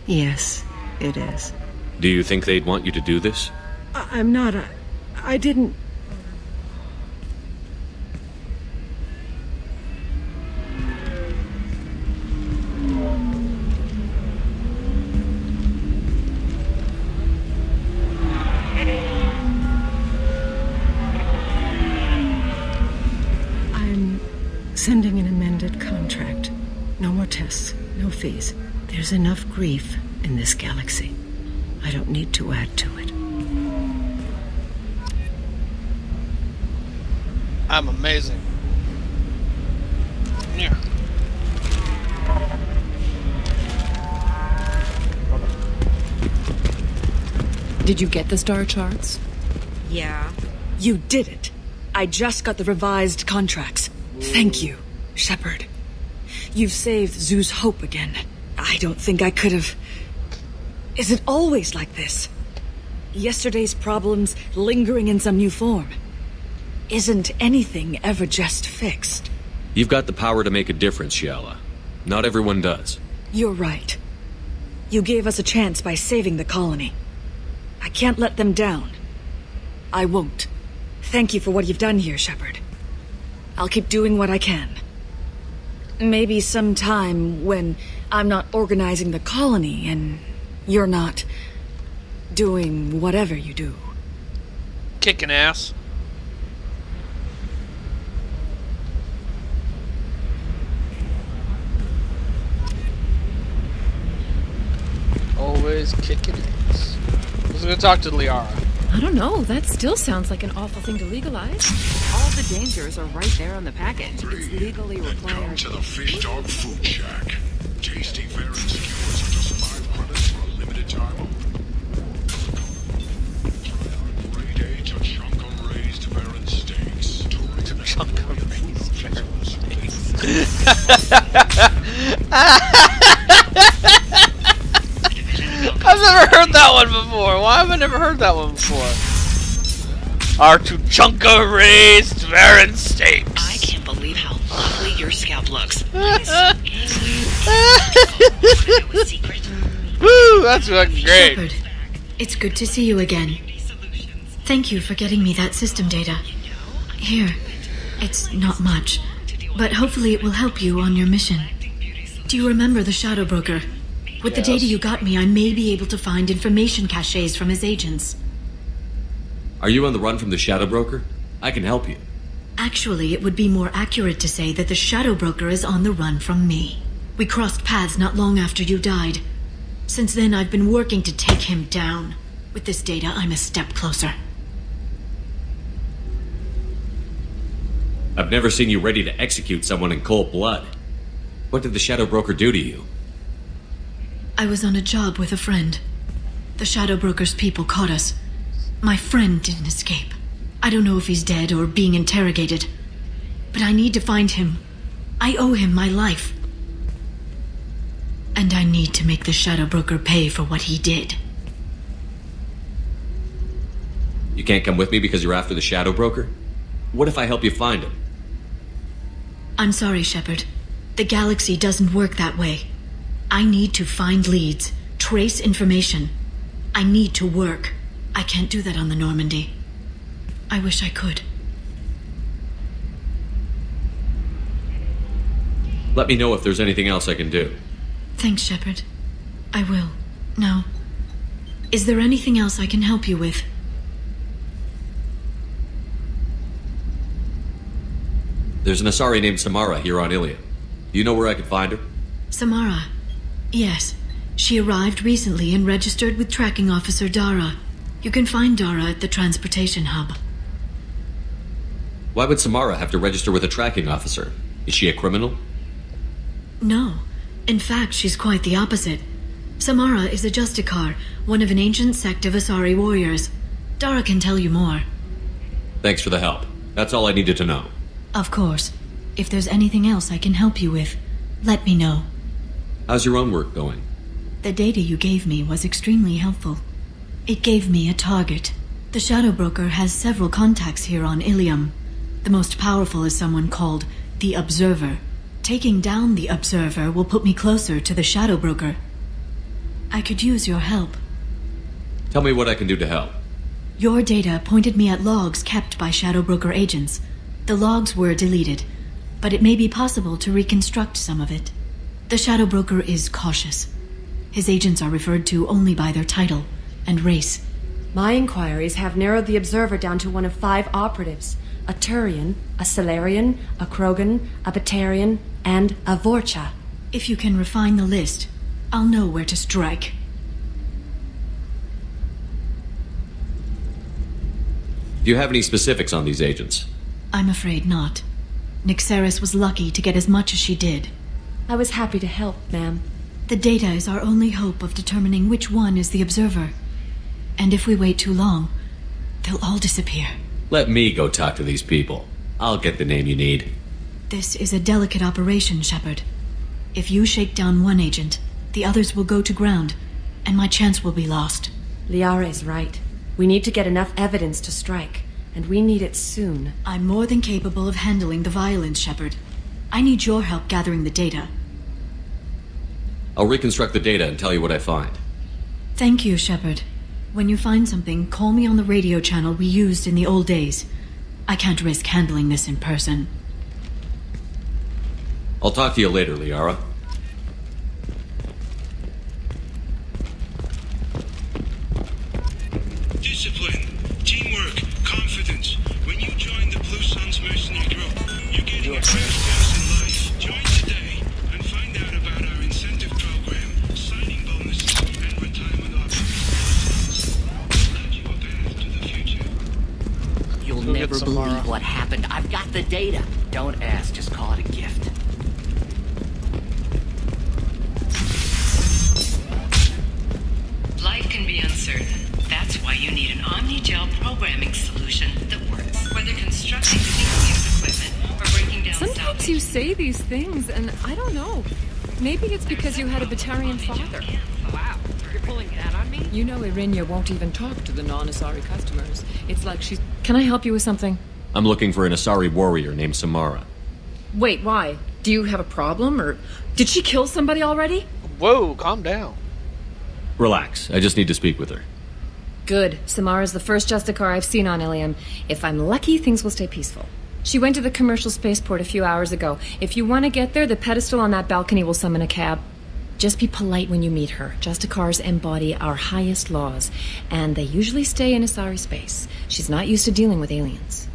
Yes, it is. Do you think they'd want you to do this? I'm not. I didn't. I'm sending an amended contract. No more tests, no fees. There's enough grief in this galaxy. I don't need to add to it. I'm amazing. Yeah. Did you get the star charts? Yeah. You did it. I just got the revised contracts. Thank you, Shepard. You've saved Zoo's hope again. I don't think I could have... Is it always like this? Yesterday's problems lingering in some new form. Isn't anything ever just fixed? You've got the power to make a difference, Shiala. Not everyone does. You're right. You gave us a chance by saving the colony. I can't let them down. I won't. Thank you for what you've done here, Shepard. I'll keep doing what I can. Maybe sometime when I'm not organizing the colony and you're not doing whatever you do. Kicking ass. always kicking ass. Let's go talk to Liara. I don't know. That still sounds like an awful thing to legalize. All the dangers are right there on the package. It's legally required. Come to the Fish Dog Food Shack. Tasty Farron skewers are just 5 credits for a limited time only. Try our grade A Tachanka raised Farron steaks. Tachanka raised Farron steaks. I've never heard that one before. Why have I never heard that one before? Our Tachanka raised Farron steaks. I can't believe how lovely your scalp looks. Woo, that's fucking great. Shepard, it's good to see you again. Thank you for getting me that system data. Here, it's not much, but hopefully it will help you on your mission. Do you remember the Shadow Broker? With the data you got me, I may be able to find information caches from his agents. Are you on the run from the Shadow Broker? I can help you. Actually, it would be more accurate to say that the Shadow Broker is on the run from me. We crossed paths not long after you died. Since then, I've been working to take him down. With this data, I'm a step closer. I've never seen you ready to execute someone in cold blood. What did the Shadow Broker do to you? I was on a job with a friend. The Shadow Broker's people caught us. My friend didn't escape. I don't know if he's dead or being interrogated. But I need to find him. I owe him my life. And I need to make the Shadow Broker pay for what he did. You can't come with me because you're after the Shadow Broker? What if I help you find him? I'm sorry, Shepard. The galaxy doesn't work that way. I need to find leads, trace information. I need to work. I can't do that on the Normandy. I wish I could. Let me know if there's anything else I can do. Thanks, Shepard. I will. Now, is there anything else I can help you with? There's an Asari named Samara here on Ilium. Do you know where I could find her? Samara? Yes. She arrived recently and registered with Tracking Officer Dara. You can find Dara at the transportation hub. Why would Samara have to register with a tracking officer? Is she a criminal? No. In fact, she's quite the opposite. Samara is a Justicar, one of an ancient sect of Asari warriors. Dara can tell you more. Thanks for the help. That's all I needed to know. Of course. If there's anything else I can help you with, let me know. How's your own work going? The data you gave me was extremely helpful. It gave me a target. The Shadow Broker has several contacts here on Ilium. The most powerful is someone called the Observer. Taking down the Observer will put me closer to the Shadow Broker. I could use your help. Tell me what I can do to help. Your data pointed me at logs kept by Shadow Broker agents. The logs were deleted, but it may be possible to reconstruct some of it. The Shadow Broker is cautious. His agents are referred to only by their title and race. My inquiries have narrowed the Observer down to one of 5 operatives. A Turian, a Salarian, a Krogan, a Batarian, and a Vorcha. If you can refine the list, I'll know where to strike. Do you have any specifics on these agents? I'm afraid not. Nyxeris was lucky to get as much as she did. I was happy to help, ma'am. The data is our only hope of determining which one is the Observer. And if we wait too long, they'll all disappear. Let me go talk to these people. I'll get the name you need. This is a delicate operation, Shepard. If you shake down one agent, the others will go to ground, and my chance will be lost. Liara is right. We need to get enough evidence to strike, and we need it soon. I'm more than capable of handling the violence, Shepard. I need your help gathering the data. I'll reconstruct the data and tell you what I find. Thank you, Shepard. When you find something, call me on the radio channel we used in the old days. I can't risk handling this in person. I'll talk to you later, Liara. Discipline, teamwork, confidence. When you join the Blue Suns mercenary group, you're getting a crash course in life. Join today and find out about our incentive program, signing bonuses, and retirement the data. Don't ask, just call it a gift. Life can be uncertain. That's why you need an Omni-Gel programming solution that works. Whether constructing single-use equipment or breaking down... Sometimes you say these things, and I don't know. Maybe it's because you had a Batarian father. Wow, you're pulling that on me? You know Irinya won't even talk to the non-Asari customers. It's like she's... Can I help you with something? I'm looking for an Asari warrior named Samara. Wait, why? Do you have a problem, or did she kill somebody already? Whoa, calm down. Relax, I just need to speak with her. Good. Samara's the first Justicar I've seen on Ilium. If I'm lucky, things will stay peaceful. She went to the commercial spaceport a few hours ago. If you want to get there, the pedestal on that balcony will summon a cab. Just be polite when you meet her. Justicars embody our highest laws, and they usually stay in Asari space. She's not used to dealing with aliens.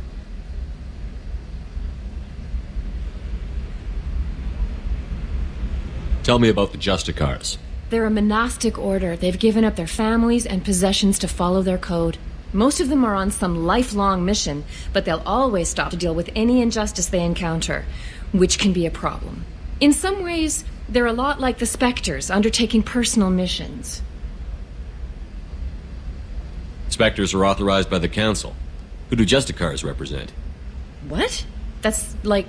Tell me about the Justicars. They're a monastic order. They've given up their families and possessions to follow their code. Most of them are on some lifelong mission, but they'll always stop to deal with any injustice they encounter, which can be a problem. In some ways, they're a lot like the Spectres, undertaking personal missions. Spectres are authorized by the Council. Who do Justicars represent? What? That's like,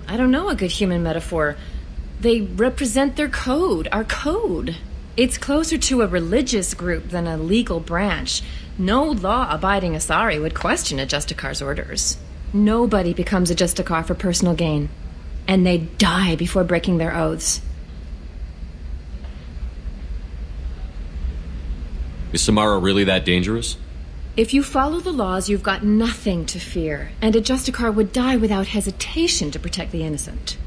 I don't know, a good human metaphor. They represent their code, our code. It's closer to a religious group than a legal branch. No law-abiding Asari would question a Justicar's orders. Nobody becomes a Justicar for personal gain. And they die before breaking their oaths. Is Samara really that dangerous? If you follow the laws, you've got nothing to fear. And a Justicar would die without hesitation to protect the innocent.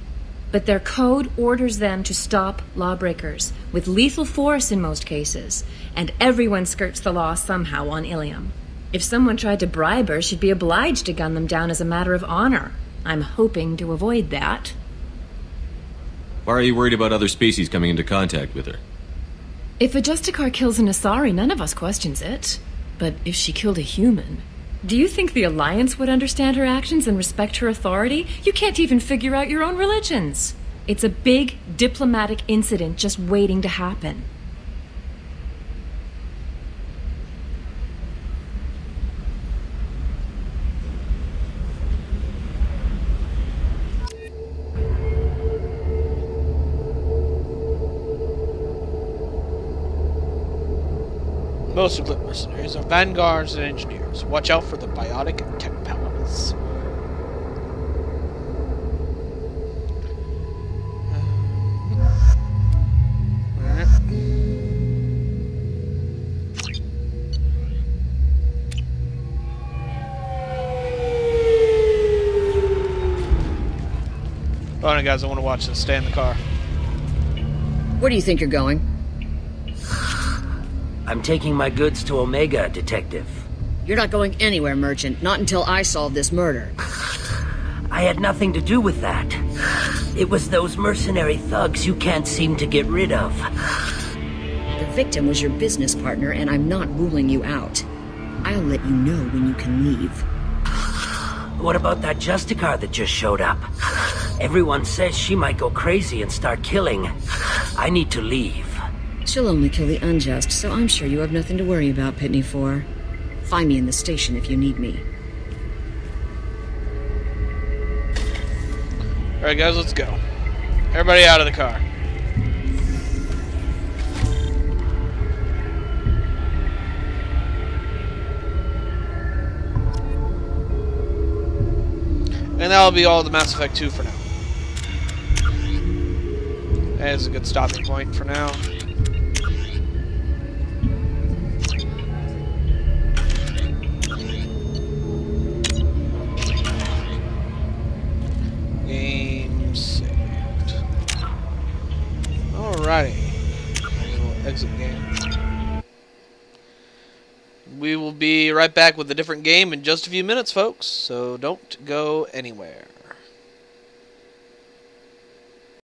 But their code orders them to stop lawbreakers, with lethal force in most cases, and everyone skirts the law somehow on Ilium. If someone tried to bribe her, she'd be obliged to gun them down as a matter of honor. I'm hoping to avoid that. Why are you worried about other species coming into contact with her? If a Justicar kills an Asari, none of us questions it. But if she killed a human... Do you think the Alliance would understand her actions and respect her authority? You can't even figure out your own religions. It's a big diplomatic incident just waiting to happen. Most equipped mercenaries are vanguards and engineers. Watch out for the biotic and tech powers. Hold on, guys, I want to watch this. Stay in the car. Where do you think you're going? I'm taking my goods to Omega, Detective. You're not going anywhere, Merchant. Not until I solve this murder. I had nothing to do with that. It was those mercenary thugs you can't seem to get rid of. The victim was your business partner, and I'm not ruling you out. I'll let you know when you can leave. What about that Justicar that just showed up? Everyone says she might go crazy and start killing. I need to leave. She'll only kill the unjust, so I'm sure you have nothing to worry about, Pitney 4. Find me in the station if you need me. Alright guys, let's go. Everybody out of the car. And that'll be all the Mass Effect 2 for now. That is a good stopping point for now. Game saved. Alrighty. We'll exit game. We will be right back with a different game in just a few minutes, folks, so don't go anywhere.